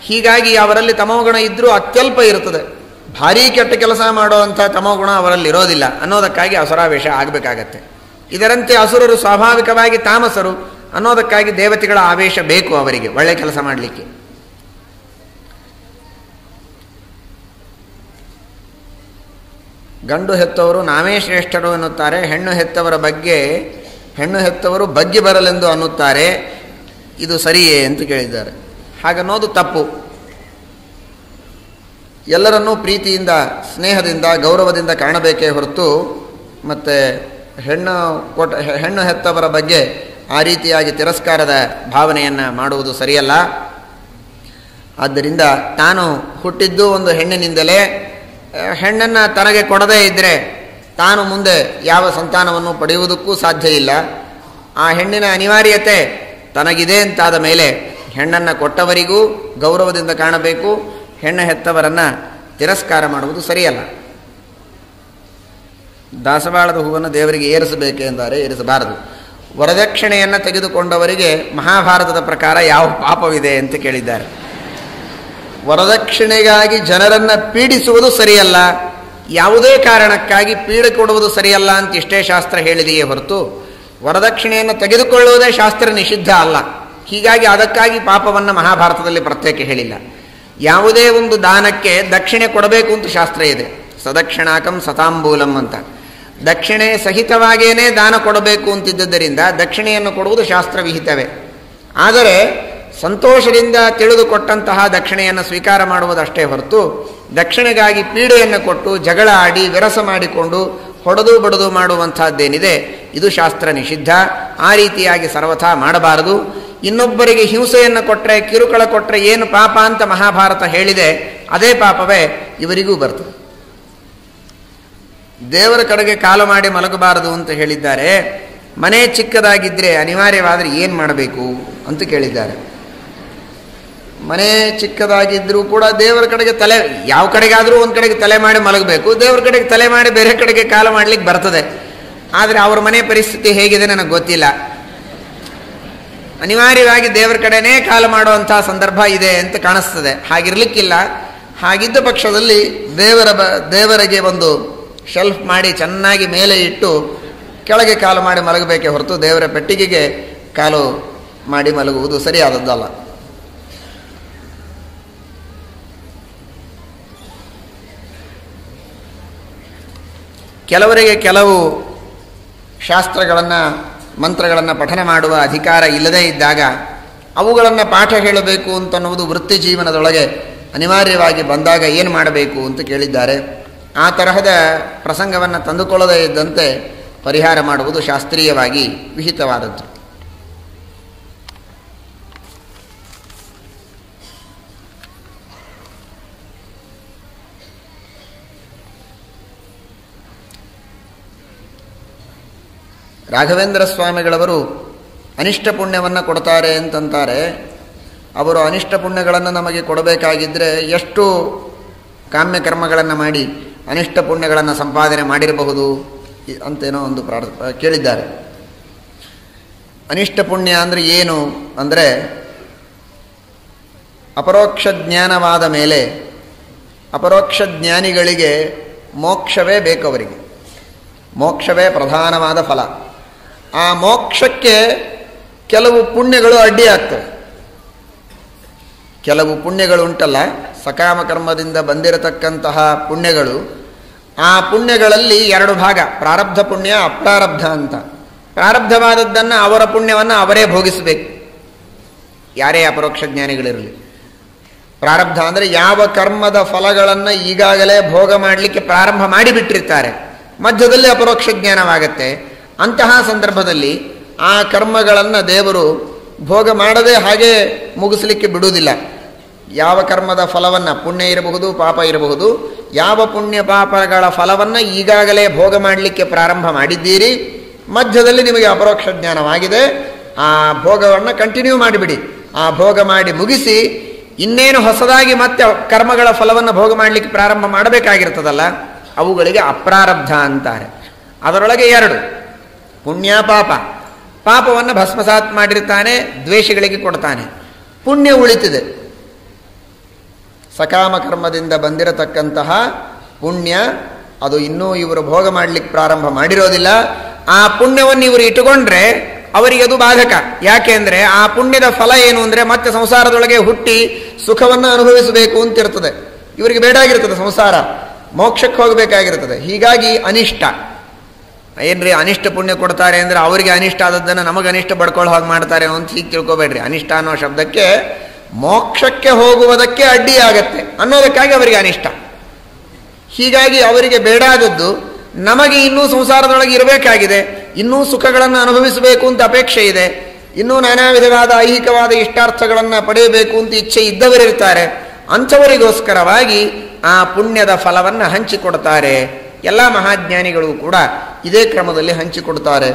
Speaker 1: ಹೀಗಾಗಿ ಅವರಲ್ಲಿ ತಮೋಗುಣ ಇದ್ದರೂ ಅತ್ಯಲ್ಪ ಇರ್ತದೆ. ಭಾರೀ ಕೆಟ್ಟ ಕೆಲಸ ಮಾಡುವಂಥ ತಮೋಗುಣ ಅವರಲ್ಲಿ ಇರೋದಿಲ್ಲ ಅನ್ನೋದಕ್ಕಾಗಿ ಅಸುರಾವೇಶ ಆಗಬೇಕಾಗತ್ತೆ. ಇದರಂತೆ ಅಸುರರು ಸ್ವಾಭಾವಿಕವಾಗಿ ತಾಮಸರು ಅನ್ನೋದಕ್ಕಾಗಿ ದೇವತೆಗಳ ಆವೇಶ ಬೇಕು ಅವರಿಗೆ ಒಳ್ಳೆ ಕೆಲಸ ಮಾಡಲಿಕ್ಕೆ. ಗಂಡು ಹೆತ್ತವರು ನಾವೇ ಶ್ರೇಷ್ಠರು ಎನ್ನುತ್ತಾರೆ, ಹೆಣ್ಣು ಹೆತ್ತವರು ಬಗ್ಗಿ ಬರಲೆಂದು ಅನ್ನುತ್ತಾರೆ. ಇದು ಸರಿಯೇ ಅಂತ ಕೇಳಿದ್ದಾರೆ. ಹಾಗನ್ನೋದು ತಪ್ಪು. ಎಲ್ಲರನ್ನೂ ಪ್ರೀತಿಯಿಂದ, ಸ್ನೇಹದಿಂದ, ಗೌರವದಿಂದ ಕಾಣಬೇಕೇ ಹೊರತು ಮತ್ತು ಹೆಣ್ಣು ಹೆತ್ತವರ ಬಗ್ಗೆ ಆ ರೀತಿಯಾಗಿ ತಿರಸ್ಕಾರದ ಭಾವನೆಯನ್ನು ಮಾಡುವುದು ಸರಿಯಲ್ಲ. ಆದ್ದರಿಂದ ತಾನು ಹುಟ್ಟಿದ್ದು ಒಂದು ಹೆಣ್ಣಿನಿಂದಲೇ, ಹೆಣ್ಣನ್ನು ತನಗೆ ಕೊಡದೇ ಇದ್ದರೆ ತಾನು ಮುಂದೆ ಯಾವ ಸಂತಾನವನ್ನು ಪಡೆಯುವುದಕ್ಕೂ ಸಾಧ್ಯ ಇಲ್ಲ. ಆ ಹೆಣ್ಣಿನ ಅನಿವಾರ್ಯತೆ ತನಗಿದೆ ಅಂತಾದ ಮೇಲೆ ಹೆಣ್ಣನ್ನು ಕೊಟ್ಟವರಿಗೂ ಗೌರವದಿಂದ ಕಾಣಬೇಕು, ಹೆಣ್ಣು ಹೆತ್ತವರನ್ನು ತಿರಸ್ಕಾರ ಮಾಡುವುದು ಸರಿಯಲ್ಲ. ದಾಸವಾಳದ ಹೂವನ್ನು ದೇವರಿಗೆ ಏರಿಸಬೇಕೆ ಎಂದರೆ ಏರಿಸಬಾರದು. ವರದಕ್ಷಿಣೆಯನ್ನು ತೆಗೆದುಕೊಂಡವರಿಗೆ ಮಹಾಭಾರತದ ಪ್ರಕಾರ ಯಾವ ಪಾಪವಿದೆ ಅಂತ ಕೇಳಿದ್ದಾರೆ. ವರದಕ್ಷಿಣೆಗಾಗಿ ಜನರನ್ನು ಪೀಡಿಸುವುದು ಸರಿಯಲ್ಲ, ಯಾವುದೇ ಕಾರಣಕ್ಕಾಗಿ ಪೀಡೆ ಕೊಡುವುದು ಸರಿಯಲ್ಲ ಅಂತ ಇಷ್ಟೇ ಶಾಸ್ತ್ರ ಹೇಳಿದೆಯೇ ಹೊರತು ವರದಕ್ಷಿಣೆಯನ್ನು ತೆಗೆದುಕೊಳ್ಳುವುದೇ ಶಾಸ್ತ್ರ ನಿಷಿದ್ಧ ಅಲ್ಲ. ಹೀಗಾಗಿ ಅದಕ್ಕಾಗಿ ಪಾಪವನ್ನು ಮಹಾಭಾರತದಲ್ಲಿ ಪ್ರತ್ಯೇಕ ಹೇಳಿಲ್ಲ. ಯಾವುದೇ ಒಂದು ದಾನಕ್ಕೆ ದಕ್ಷಿಣೆ ಕೊಡಬೇಕು ಅಂತ ಶಾಸ್ತ್ರ ಇದೆ. ಸದಕ್ಷಿಣಾಕಂ ಸತಾಂಬೂಲಂ ಅಂತ. ದಕ್ಷಿಣೆ ಸಹಿತವಾಗೇನೆ ದಾನ ಕೊಡಬೇಕು ಅಂತಿದ್ದರಿಂದ ದಕ್ಷಿಣೆಯನ್ನು ಕೊಡುವುದು ಶಾಸ್ತ್ರವಿಹಿತವೇ. ಆದರೆ ಸಂತೋಷದಿಂದ ತಿಳಿದುಕೊಟ್ಟಂತಹ ದಕ್ಷಿಣೆಯನ್ನು ಸ್ವೀಕಾರ ಮಾಡುವುದಷ್ಟೇ ಹೊರತು ದಕ್ಷಿಣೆಗಾಗಿ ಪೀಡೆಯನ್ನು ಕೊಟ್ಟು ಜಗಳ ಆಡಿ ವಿರಸ ಮಾಡಿಕೊಂಡು ಹೊಡೆದು ಬಡದು ಮಾಡುವಂಥದ್ದೇನಿದೆ ಇದು ಶಾಸ್ತ್ರ ನಿಷಿದ್ಧ. ಆ ರೀತಿಯಾಗಿ ಸರ್ವಥಾ ಮಾಡಬಾರದು. ಇನ್ನೊಬ್ಬರಿಗೆ ಹಿಂಸೆಯನ್ನು ಕೊಟ್ಟರೆ, ಕಿರುಕುಳ ಕೊಟ್ಟರೆ ಏನು ಪಾಪ ಅಂತ ಮಹಾಭಾರತ ಹೇಳಿದೆ, ಅದೇ ಪಾಪವೇ ಇವರಿಗೂ ಬರ್ತದೆ. ದೇವರ ಕಡೆಗೆ ಕಾಲು ಮಾಡಿ ಮಲಗಬಾರದು ಅಂತ ಹೇಳಿದ್ದಾರೆ. ಮನೆ ಚಿಕ್ಕದಾಗಿದ್ದರೆ ಅನಿವಾರ್ಯವಾದರೆ ಏನು ಮಾಡಬೇಕು ಅಂತ ಕೇಳಿದ್ದಾರೆ. ಮನೆ ಚಿಕ್ಕದಾಗಿದ್ದರೂ ಕೂಡ ದೇವರ ಕಡೆಗೆ ತಲೆ, ಯಾವ ಕಡೆಗಾದರೂ ಒಂದು ಕಡೆಗೆ ತಲೆ ಮಾಡಿ ಮಲಗಬೇಕು. ದೇವರ ಕಡೆಗೆ ತಲೆ ಮಾಡಿ ಬೇರೆ ಕಡೆಗೆ ಕಾಲು ಮಾಡಲಿಕ್ಕೆ ಬರ್ತದೆ. ಆದರೆ ಅವ್ರ ಮನೆ ಪರಿಸ್ಥಿತಿ ಹೇಗಿದೆ ನನಗೆ ಗೊತ್ತಿಲ್ಲ. ಅನಿವಾರ್ಯವಾಗಿ ದೇವರ ಕಡೆನೇ ಕಾಲು ಮಾಡುವಂಥ ಸಂದರ್ಭ ಇದೆ ಅಂತ ಕಾಣಿಸ್ತದೆ. ಹಾಗಿರ್ಲಿಕ್ಕಿಲ್ಲ. ಹಾಗಿದ್ದ ಪಕ್ಷದಲ್ಲಿ ದೇವರಿಗೆ ಒಂದು ಶೆಲ್ಫ್ ಮಾಡಿ ಚೆನ್ನಾಗಿ ಮೇಲೆ ಇಟ್ಟು ಕೆಳಗೆ ಕಾಲು ಮಾಡಿ ಮಲಗಬೇಕೇ ಹೊರತು ದೇವರ ಪೆಟ್ಟಿಗೆಗೆ ಕಾಲು ಮಾಡಿ ಮಲಗುವುದು ಸರಿಯಾದದ್ದಲ್ಲ. ಕೆಲವರಿಗೆ ಕೆಲವು ಶಾಸ್ತ್ರಗಳನ್ನು, ಮಂತ್ರಗಳನ್ನು ಪಠನ ಮಾಡುವ ಅಧಿಕಾರ ಇಲ್ಲದೇ ಇದ್ದಾಗ ಅವುಗಳನ್ನು ಪಾಠ ಹೇಳಬೇಕು ಅಂತನ್ನುವುದು ವೃತ್ತಿ ಜೀವನದೊಳಗೆ ಅನಿವಾರ್ಯವಾಗಿ ಬಂದಾಗ ಏನು ಮಾಡಬೇಕು ಅಂತ ಕೇಳಿದ್ದಾರೆ. ಆ ತರಹದ ಪ್ರಸಂಗವನ್ನು ತಂದುಕೊಳ್ಳದೇ ಇದ್ದಂತೆ ಪರಿಹಾರ ಮಾಡುವುದು ಶಾಸ್ತ್ರೀಯವಾಗಿ ವಿಹಿತವಾದದ್ದು. ರಾಘವೇಂದ್ರ ಸ್ವಾಮಿಗಳವರು ಅನಿಷ್ಟ ಪುಣ್ಯವನ್ನು ಕೊಡ್ತಾರೆ ಅಂತಂತಾರೆ. ಅವರು ಅನಿಷ್ಟ ಪುಣ್ಯಗಳನ್ನು ನಮಗೆ ಕೊಡಬೇಕಾಗಿದ್ದರೆ ಎಷ್ಟು ಕಾಮ್ಯ ಕರ್ಮಗಳನ್ನು ಮಾಡಿ ಅನಿಷ್ಟ ಪುಣ್ಯಗಳನ್ನು ಸಂಪಾದನೆ ಮಾಡಿರಬಹುದು ಅಂತೇನೋ ಒಂದು ಕೇಳಿದ್ದಾರೆ. ಅನಿಷ್ಟ ಪುಣ್ಯ ಅಂದರೆ ಏನು ಅಂದರೆ, ಅಪರೋಕ್ಷ ಜ್ಞಾನವಾದ ಮೇಲೆ ಅಪರೋಕ್ಷ ಜ್ಞಾನಿಗಳಿಗೆ ಮೋಕ್ಷವೇ ಬೇಕವರಿಗೆ. ಮೋಕ್ಷವೇ ಪ್ರಧಾನವಾದ ಫಲ. ಆ ಮೋಕ್ಷಕ್ಕೆ ಕೆಲವು ಪುಣ್ಯಗಳು ಅಡ್ಡಿಯಾಗ್ತವೆ. ಕೆಲವು ಪುಣ್ಯಗಳು ಉಂಟಲ್ಲ, ಸಕಾಮ ಕರ್ಮದಿಂದ ಬಂದಿರತಕ್ಕಂತಹ ಪುಣ್ಯಗಳು, ಆ ಪುಣ್ಯಗಳಲ್ಲಿ ಎರಡು ಭಾಗ, ಪ್ರಾರಬ್ಧ ಪುಣ್ಯ, ಅಪ್ರಾರಬ್ಧ ಅಂತ. ಪ್ರಾರಬ್ಧವಾದದ್ದನ್ನು, ಅವರ ಪುಣ್ಯವನ್ನು ಅವರೇ ಭೋಗಿಸಬೇಕು, ಯಾರೇ ಅಪರೋಕ್ಷ ಜ್ಞಾನಿಗಳಿರಲಿ. ಪ್ರಾರಬ್ಧ ಅಂದರೆ ಯಾವ ಕರ್ಮದ ಫಲಗಳನ್ನು ಈಗಾಗಲೇ ಭೋಗ ಮಾಡಲಿಕ್ಕೆ ಪ್ರಾರಂಭ ಮಾಡಿಬಿಟ್ಟಿರ್ತಾರೆ, ಮಧ್ಯದಲ್ಲಿ ಅಪರೋಕ್ಷ ಜ್ಞಾನವಾಗತ್ತೆ. ಅಂತಹ ಸಂದರ್ಭದಲ್ಲಿ ಆ ಕರ್ಮಗಳನ್ನು ದೇವರು ಭೋಗ ಮಾಡದೆ ಹಾಗೆ ಮುಗಿಸಲಿಕ್ಕೆ ಬಿಡುವುದಿಲ್ಲ. ಯಾವ ಕರ್ಮದ ಫಲವನ್ನು, ಪುಣ್ಯ ಇರಬಹುದು ಪಾಪ ಇರಬಹುದು, ಯಾವ ಪುಣ್ಯ ಪಾಪಗಳ ಫಲವನ್ನು ಈಗಾಗಲೇ ಭೋಗ ಮಾಡಲಿಕ್ಕೆ ಪ್ರಾರಂಭ ಮಾಡಿದ್ದೀರಿ, ಮಧ್ಯದಲ್ಲಿ ನಿಮಗೆ ಅಪರೋಕ್ಷ ಜ್ಞಾನವಾಗಿದೆ, ಆ ಭೋಗವನ್ನು ಕಂಟಿನ್ಯೂ ಮಾಡಿಬಿಡಿ. ಆ ಭೋಗ ಮಾಡಿ ಮುಗಿಸಿ ಇನ್ನೇನು ಹೊಸದಾಗಿ ಮತ್ತೆ ಕರ್ಮಗಳ ಫಲವನ್ನು ಭೋಗ ಮಾಡಲಿಕ್ಕೆ ಪ್ರಾರಂಭ ಮಾಡಬೇಕಾಗಿರ್ತದಲ್ಲ, ಅವುಗಳಿಗೆ ಅಪ್ರಾರಬ್ಧ ಅಂತಾರೆ. ಅದರೊಳಗೆ ಎರಡು, ಪುಣ್ಯ ಪಾಪ. ಪಾಪವನ್ನು ಭಸ್ಮಸಾತ್ ಮಾಡಿರ್ತಾನೆ, ದ್ವೇಷಗಳಿಗೆ ಕೊಡ್ತಾನೆ. ಪುಣ್ಯ ಉಳಿತಿದೆ, ಸಕಾಮ ಕರ್ಮದಿಂದ ಬಂದಿರತಕ್ಕಂತಹ ಪುಣ್ಯ, ಅದು ಇನ್ನೂ ಇವರು ಭೋಗ ಮಾಡಲಿಕ್ಕೆ ಪ್ರಾರಂಭ ಮಾಡಿರೋದಿಲ್ಲ. ಆ ಪುಣ್ಯವನ್ನು ಇವರು ಇಟ್ಟುಕೊಂಡ್ರೆ ಅವರಿಗೆ ಅದು ಬಾಧಕ. ಯಾಕೆ ಅಂದರೆ ಆ ಪುಣ್ಯದ ಫಲ ಏನು ಅಂದರೆ ಮತ್ತೆ ಸಂಸಾರದೊಳಗೆ ಹುಟ್ಟಿ ಸುಖವನ್ನು ಅನುಭವಿಸಬೇಕು ಅಂತಿರ್ತದೆ. ಇವರಿಗೆ ಬೇಡಾಗಿರ್ತದೆ ಸಂಸಾರ, ಮೋಕ್ಷಕ್ಕೆ ಹೋಗಬೇಕಾಗಿರ್ತದೆ. ಹೀಗಾಗಿ ಅನಿಷ್ಟ. ಏನ್ರಿ ಅನಿಷ್ಟ ಪುಣ್ಯ ಕೊಡ್ತಾರೆ ಅಂದರೆ ಅವರಿಗೆ ಅನಿಷ್ಟ ಆದದ್ದನ್ನು ನಮಗೆ ಅನಿಷ್ಟ ಬಡ್ಕೊಳ್ಳೋ ಹಾಗೆ ಮಾಡ್ತಾರೆ ಅಂತ ಹೀಗೆ ತಿಳ್ಕೊಬೇಡ್ರಿ. ಅನಿಷ್ಟ ಅನ್ನೋ ಶಬ್ದಕ್ಕೆ ಮೋಕ್ಷಕ್ಕೆ ಹೋಗುವುದಕ್ಕೆ ಅಡ್ಡಿಯಾಗತ್ತೆ ಅನ್ನೋದಕ್ಕಾಗಿ ಅವರಿಗೆ ಅನಿಷ್ಟ. ಹೀಗಾಗಿ ಅವರಿಗೆ ಬೇಡಾದದ್ದು ನಮಗೆ ಇನ್ನೂ ಸಂಸಾರದೊಳಗೆ ಇರಬೇಕಾಗಿದೆ, ಇನ್ನೂ ಸುಖಗಳನ್ನು ಅನುಭವಿಸಬೇಕು ಅಂತ ಅಪೇಕ್ಷೆ ಇದೆ, ಇನ್ನೂ ನಾನಾ ವಿಧವಾದ ಐಹಿಕವಾದ ಇಷ್ಟಾರ್ಥಗಳನ್ನು ಪಡೆಯಬೇಕು ಅಂತ ಇಚ್ಛೆ ಇದ್ದವರಿರ್ತಾರೆ. ಅಂಥವರಿಗೋಸ್ಕರವಾಗಿ ಆ ಪುಣ್ಯದ ಫಲವನ್ನು ಹಂಚಿಕೊಡ್ತಾರೆ. ಎಲ್ಲ ಮಹಾಜ್ಞಾನಿಗಳು ಕೂಡ ಇದೇ ಕ್ರಮದಲ್ಲಿ ಹಂಚಿಕೊಡ್ತಾರೆ.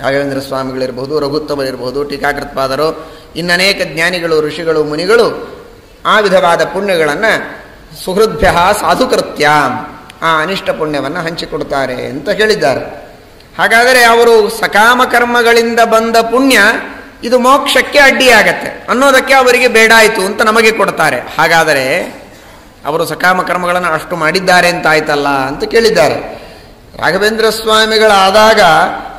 Speaker 1: ರಾಘವೇಂದ್ರ ಸ್ವಾಮಿಗಳಿರ್ಬೋದು, ರಘುತ್ತಮರಿರ್ಬೋದು, ಟೀಕಾಕೃತ್ಪಾದರು, ಇನ್ನನೇಕ ಜ್ಞಾನಿಗಳು, ಋಷಿಗಳು, ಮುನಿಗಳು ಆ ವಿಧವಾದ ಪುಣ್ಯಗಳನ್ನು ಸುಹೃದ್ಭ್ಯ ಸಾಧುಕೃತ್ಯ, ಆ ಅನಿಷ್ಟ ಪುಣ್ಯವನ್ನು ಹಂಚಿಕೊಡ್ತಾರೆ ಅಂತ ಹೇಳಿದ್ದಾರೆ. ಹಾಗಾದರೆ ಅವರು ಸಕಾಮ ಕರ್ಮಗಳಿಂದ ಬಂದ ಪುಣ್ಯ ಇದು ಮೋಕ್ಷಕ್ಕೆ ಅಡ್ಡಿಯಾಗತ್ತೆ ಅನ್ನೋದಕ್ಕೆ ಅವರಿಗೆ ಬೇಡಾಯಿತು ಅಂತ ನಮಗೆ ಕೊಡ್ತಾರೆ. ಹಾಗಾದರೆ ಅವರು ಸಕಾಮ ಕರ್ಮಗಳನ್ನು ಅಷ್ಟು ಮಾಡಿದ್ದಾರೆ ಅಂತ ಆಯ್ತಲ್ಲ ಅಂತ ಕೇಳಿದ್ದಾರೆ. ರಾಘವೇಂದ್ರ ಸ್ವಾಮಿಗಳಾದಾಗ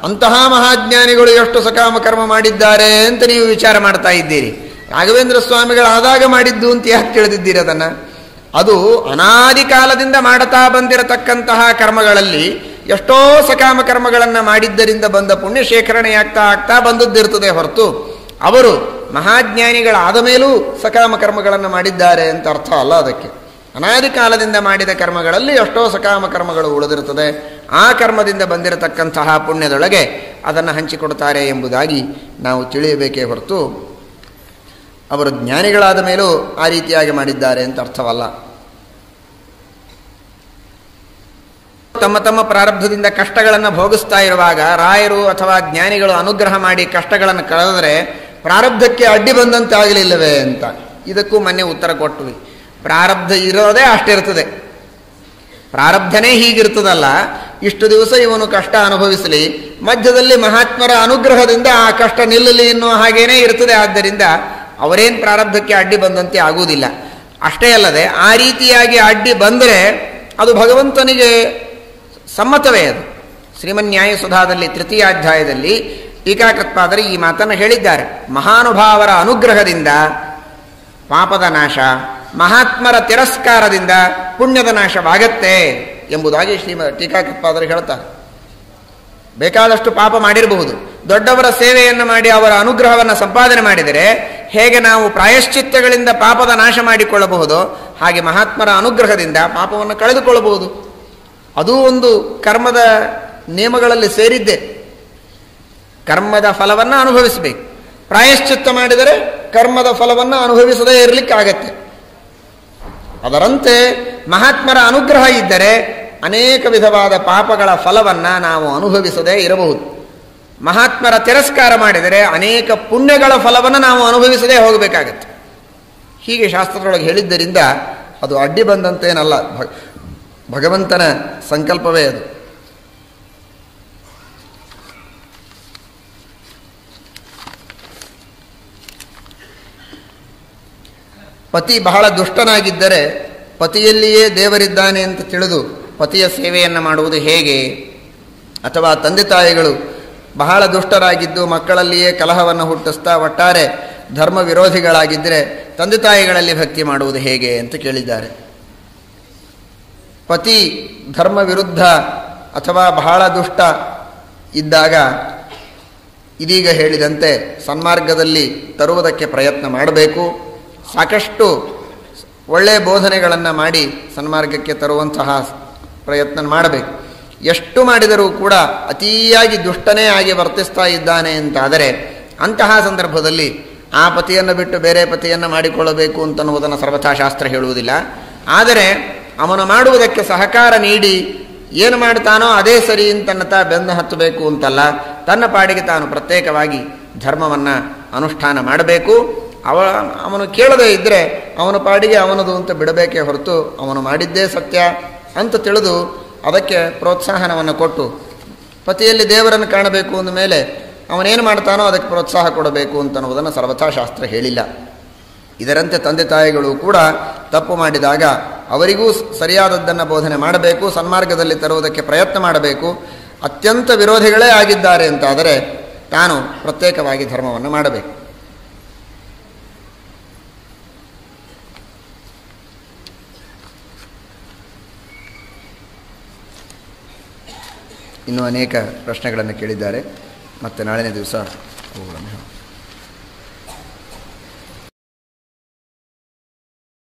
Speaker 1: ಅಂತಹ ಮಹಾಜ್ಞಾನಿಗಳು ಎಷ್ಟು ಸಕಾಮ ಕರ್ಮ ಮಾಡಿದ್ದಾರೆ ಅಂತ ನೀವು ವಿಚಾರ ಮಾಡ್ತಾ ಇದ್ದೀರಿ. ರಾಘವೇಂದ್ರ ಸ್ವಾಮಿಗಳಾದಾಗ ಮಾಡಿದ್ದು ಅಂತ ಯಾಕೆ ತಿಳಿದಿದ್ದೀರಿ ಅದನ್ನು? ಅದು ಅನಾದಿ ಕಾಲದಿಂದ ಮಾಡುತ್ತಾ ಬಂದಿರತಕ್ಕಂತಹ ಕರ್ಮಗಳಲ್ಲಿ ಎಷ್ಟೋ ಸಕಾಮ ಕರ್ಮಗಳನ್ನು ಮಾಡಿದ್ದರಿಂದ ಬಂದ ಪುಣ್ಯ ಶೇಖರಣೆಯಾಗ್ತಾ ಆಗ್ತಾ ಬಂದದ್ದಿರ್ತದೆ ಹೊರತು ಅವರು ಮಹಾಜ್ಞಾನಿಗಳಾದ ಮೇಲೂ ಸಕಾಮ ಕರ್ಮಗಳನ್ನು ಮಾಡಿದ್ದಾರೆ ಅಂತ ಅರ್ಥ ಅಲ್ಲ. ಅದಕ್ಕೆ ಅನಾದಿ ಕಾಲದಿಂದ ಮಾಡಿದ ಕರ್ಮಗಳಲ್ಲಿ ಎಷ್ಟೋ ಸಕಾಮ ಕರ್ಮಗಳು ಉಳಿದಿರುತ್ತದೆ. ಆ ಕರ್ಮದಿಂದ ಬಂದಿರತಕ್ಕಂತಹ ಪುಣ್ಯದೊಳಗೆ ಅದನ್ನು ಹಂಚಿಕೊಡ್ತಾರೆ ಎಂಬುದಾಗಿ ನಾವು ತಿಳಿಯಬೇಕೇ ಹೊರತು ಅವರು ಜ್ಞಾನಿಗಳಾದ ಮೇಲೂ ಆ ರೀತಿಯಾಗಿ ಮಾಡಿದ್ದಾರೆ ಅಂತ ಅರ್ಥವಲ್ಲ. ತಮ್ಮ ತಮ್ಮ ಪ್ರಾರಬ್ಧದಿಂದ ಕಷ್ಟಗಳನ್ನು ಭೋಗಿಸ್ತಾ ಇರುವಾಗ ರಾಯರು ಅಥವಾ ಜ್ಞಾನಿಗಳು ಅನುಗ್ರಹ ಮಾಡಿ ಕಷ್ಟಗಳನ್ನು ಕಳೆದರೆ ಪ್ರಾರಬ್ಧಕ್ಕೆ ಅಡ್ಡಿ ಬಂದಂತೆ ಆಗಲಿಲ್ಲವೇ ಅಂತ ಇದಕ್ಕೂ ಮೊನ್ನೆ ಉತ್ತರ ಕೊಟ್ವಿ. ಪ್ರಾರಬ್ಧ ಇರೋದೇ ಅಷ್ಟಿರ್ತದೆ. ಪ್ರಾರಬ್ಧನೇ ಹೀಗಿರ್ತದಲ್ಲ, ಇಷ್ಟು ದಿವಸ ಇವನು ಕಷ್ಟ ಅನುಭವಿಸಲಿ, ಮಧ್ಯದಲ್ಲಿ ಮಹಾತ್ಮರ ಅನುಗ್ರಹದಿಂದ ಆ ಕಷ್ಟ ನಿಲ್ಲಲಿ ಎನ್ನುವ ಹಾಗೇನೇ ಇರ್ತದೆ. ಆದ್ದರಿಂದ ಅವರೇನು ಪ್ರಾರಬ್ಧಕ್ಕೆ ಅಡ್ಡಿ ಬಂದಂತೆ ಆಗುವುದಿಲ್ಲ. ಅಷ್ಟೇ ಅಲ್ಲದೆ ಆ ರೀತಿಯಾಗಿ ಅಡ್ಡಿ ಬಂದರೆ ಅದು ಭಗವಂತನಿಗೆ ಸಮ್ಮತವೇ. ಅದು ಶ್ರೀಮನ್ಯಾಯ ಸುಧಾದಲ್ಲಿ ತೃತೀಯಾಧ್ಯಾಯದಲ್ಲಿ ಟೀಕಾಕೃತ್ಪಾದರು ಈ ಮಾತನ್ನು ಹೇಳಿದ್ದಾರೆ. ಮಹಾನುಭಾವರ ಅನುಗ್ರಹದಿಂದ ಪಾಪದ ನಾಶ, ಮಹಾತ್ಮರ ತಿರಸ್ಕಾರದಿಂದ ಪುಣ್ಯದ ನಾಶವಾಗತ್ತೆ ಎಂಬುದಾಗಿ ಟೀಕಾಕೃತ್ಪಾದರು ಹೇಳ್ತಾರೆ. ಬೇಕಾದಷ್ಟು ಪಾಪ ಮಾಡಿರಬಹುದು, ದೊಡ್ಡವರ ಸೇವೆಯನ್ನು ಮಾಡಿ ಅವರ ಅನುಗ್ರಹವನ್ನು ಸಂಪಾದನೆ ಮಾಡಿದರೆ ಹೇಗೆ ನಾವು ಪ್ರಾಯಶ್ಚಿತ್ತಗಳಿಂದ ಪಾಪದ ನಾಶ ಮಾಡಿಕೊಳ್ಳಬಹುದು, ಹಾಗೆ ಮಹಾತ್ಮರ ಅನುಗ್ರಹದಿಂದ ಪಾಪವನ್ನು ಕಳೆದುಕೊಳ್ಳಬಹುದು. ಅದೂ ಒಂದು ಕರ್ಮದ ನಿಯಮಗಳಲ್ಲಿ ಸೇರಿದ್ದೆ. ಕರ್ಮದ ಫಲವನ್ನು ಅನುಭವಿಸಬೇಕು. ಪ್ರಾಯಶ್ಚಿತ್ತ ಮಾಡಿದರೆ ಕರ್ಮದ ಫಲವನ್ನು ಅನುಭವಿಸದೇ ಇರಲಿಕ್ಕಾಗತ್ತೆ. ಅದರಂತೆ ಮಹಾತ್ಮರ ಅನುಗ್ರಹ ಇದ್ದರೆ ಅನೇಕ ವಿಧವಾದ ಪಾಪಗಳ ಫಲವನ್ನು ನಾವು ಅನುಭವಿಸದೇ ಇರಬಹುದು. ಮಹಾತ್ಮರ ತಿರಸ್ಕಾರ ಮಾಡಿದರೆ ಅನೇಕ ಪುಣ್ಯಗಳ ಫಲವನ್ನು ನಾವು ಅನುಭವಿಸದೇ ಹೋಗಬೇಕಾಗತ್ತೆ. ಹೀಗೆ ಶಾಸ್ತ್ರದೊಳಗೆ ಹೇಳಿದ್ದರಿಂದ ಅದು ಅಡ್ಡಿ ಬಂದಂತೇನಲ್ಲ, ಭಗವಂತನ ಸಂಕಲ್ಪವೇ ಅದು. ಪತಿ ಬಹಳ ದುಷ್ಟನಾಗಿದ್ದರೆ ಪತಿಯಲ್ಲಿಯೇ ದೇವರಿದ್ದಾನೆ ಅಂತ ತಿಳಿದು ಪತಿಯ ಸೇವೆಯನ್ನು ಮಾಡುವುದು ಹೇಗೆ? ಅಥವಾ ತಂದೆ ತಾಯಿಗಳು ಬಹಳ ದುಷ್ಟರಾಗಿದ್ದು ಮಕ್ಕಳಲ್ಲಿಯೇ ಕಲಹವನ್ನು ಹುಟ್ಟಿಸ್ತಾ ಒಟ್ಟಾರೆ ಧರ್ಮ ವಿರೋಧಿಗಳಾಗಿದ್ದರೆ ತಂದೆ ತಾಯಿಗಳಲ್ಲಿ ಭಕ್ತಿ ಮಾಡುವುದು ಹೇಗೆ ಅಂತ ಕೇಳಿದ್ದಾರೆ. ಪತಿ ಧರ್ಮ ವಿರುದ್ಧ ಅಥವಾ ಬಹಳ ದುಷ್ಟ ಇದ್ದಾಗ ಇದೀಗ ಹೇಳಿದಂತೆ ಸನ್ಮಾರ್ಗದಲ್ಲಿ ತರುವುದಕ್ಕೆ ಪ್ರಯತ್ನ ಮಾಡಬೇಕು. ಸಾಕಷ್ಟು ಒಳ್ಳೆಯ ಬೋಧನೆಗಳನ್ನು ಮಾಡಿ ಸನ್ಮಾರ್ಗಕ್ಕೆ ತರುವಂತಹ ಪ್ರಯತ್ನ ಮಾಡಬೇಕು. ಎಷ್ಟು ಮಾಡಿದರೂ ಕೂಡ ಅತಿಯಾಗಿ ದುಷ್ಟನೇ ಆಗಿ ವರ್ತಿಸ್ತಾ ಇದ್ದಾನೆ ಅಂತಾದರೆ ಅಂತಹ ಸಂದರ್ಭದಲ್ಲಿ ಆ ಪತಿಯನ್ನು ಬಿಟ್ಟು ಬೇರೆ ಪತಿಯನ್ನು ಮಾಡಿಕೊಳ್ಳಬೇಕು ಅಂತನ್ನುವುದನ್ನು ಸರ್ವಥಾ ಶಾಸ್ತ್ರ ಹೇಳುವುದಿಲ್ಲ. ಆದರೆ ಅವನು ಮಾಡುವುದಕ್ಕೆ ಸಹಕಾರ ನೀಡಿ ಏನು ಮಾಡ್ತಾನೋ ಅದೇ ಸರಿ ಅಂತನ್ನತಾ ಬೆನ್ನು ಹತ್ತಬೇಕು ಅಂತಲ್ಲ, ತನ್ನ ಪಾಡಿಗೆ ತಾನು ಪ್ರತ್ಯೇಕವಾಗಿ ಧರ್ಮವನ್ನು ಅನುಷ್ಠಾನ ಮಾಡಬೇಕು. ಅವನು ಕೇಳದೇ ಇದ್ದರೆ ಅವನ ಪಾಡಿಗೆ ಅವನದು ಅಂತ ಬಿಡಬೇಕೇ ಹೊರತು ಅವನು ಮಾಡಿದ್ದೇ ಸತ್ಯ ಅಂತ ತಿಳಿದು ಅದಕ್ಕೆ ಪ್ರೋತ್ಸಾಹನವನ್ನು ಕೊಟ್ಟು, ಪತಿಯಲ್ಲಿ ದೇವರನ್ನು ಕಾಣಬೇಕು ಅಂದ ಮೇಲೆ ಅವನೇನು ಮಾಡ್ತಾನೋ ಅದಕ್ಕೆ ಪ್ರೋತ್ಸಾಹ ಕೊಡಬೇಕು ಅಂತನ್ನುವುದನ್ನು ಸರ್ವಥಾ ಶಾಸ್ತ್ರ ಹೇಳಿಲ್ಲ. ಇದರಂತೆ ತಂದೆ ತಾಯಿಗಳು ಕೂಡ ತಪ್ಪು ಮಾಡಿದಾಗ ಅವರಿಗೂ ಸರಿಯಾದದ್ದನ್ನು ಬೋಧನೆ ಮಾಡಬೇಕು, ಸನ್ಮಾರ್ಗದಲ್ಲಿ ತರುವುದಕ್ಕೆ ಪ್ರಯತ್ನ ಮಾಡಬೇಕು. ಅತ್ಯಂತ ವಿರೋಧಿಗಳೇ ಆಗಿದ್ದಾರೆ ಅಂತಾದರೆ ತಾನು ಪ್ರತ್ಯೇಕವಾಗಿ ಧರ್ಮವನ್ನು ಮಾಡಬೇಕು. ಇನ್ನೂ ಅನೇಕ ಪ್ರಶ್ನೆಗಳನ್ನು ಕೇಳಿದ್ದಾರೆ. ಮತ್ತು ನಾಳಿನ ದಿವಸ ಅವುಗಳನ್ನು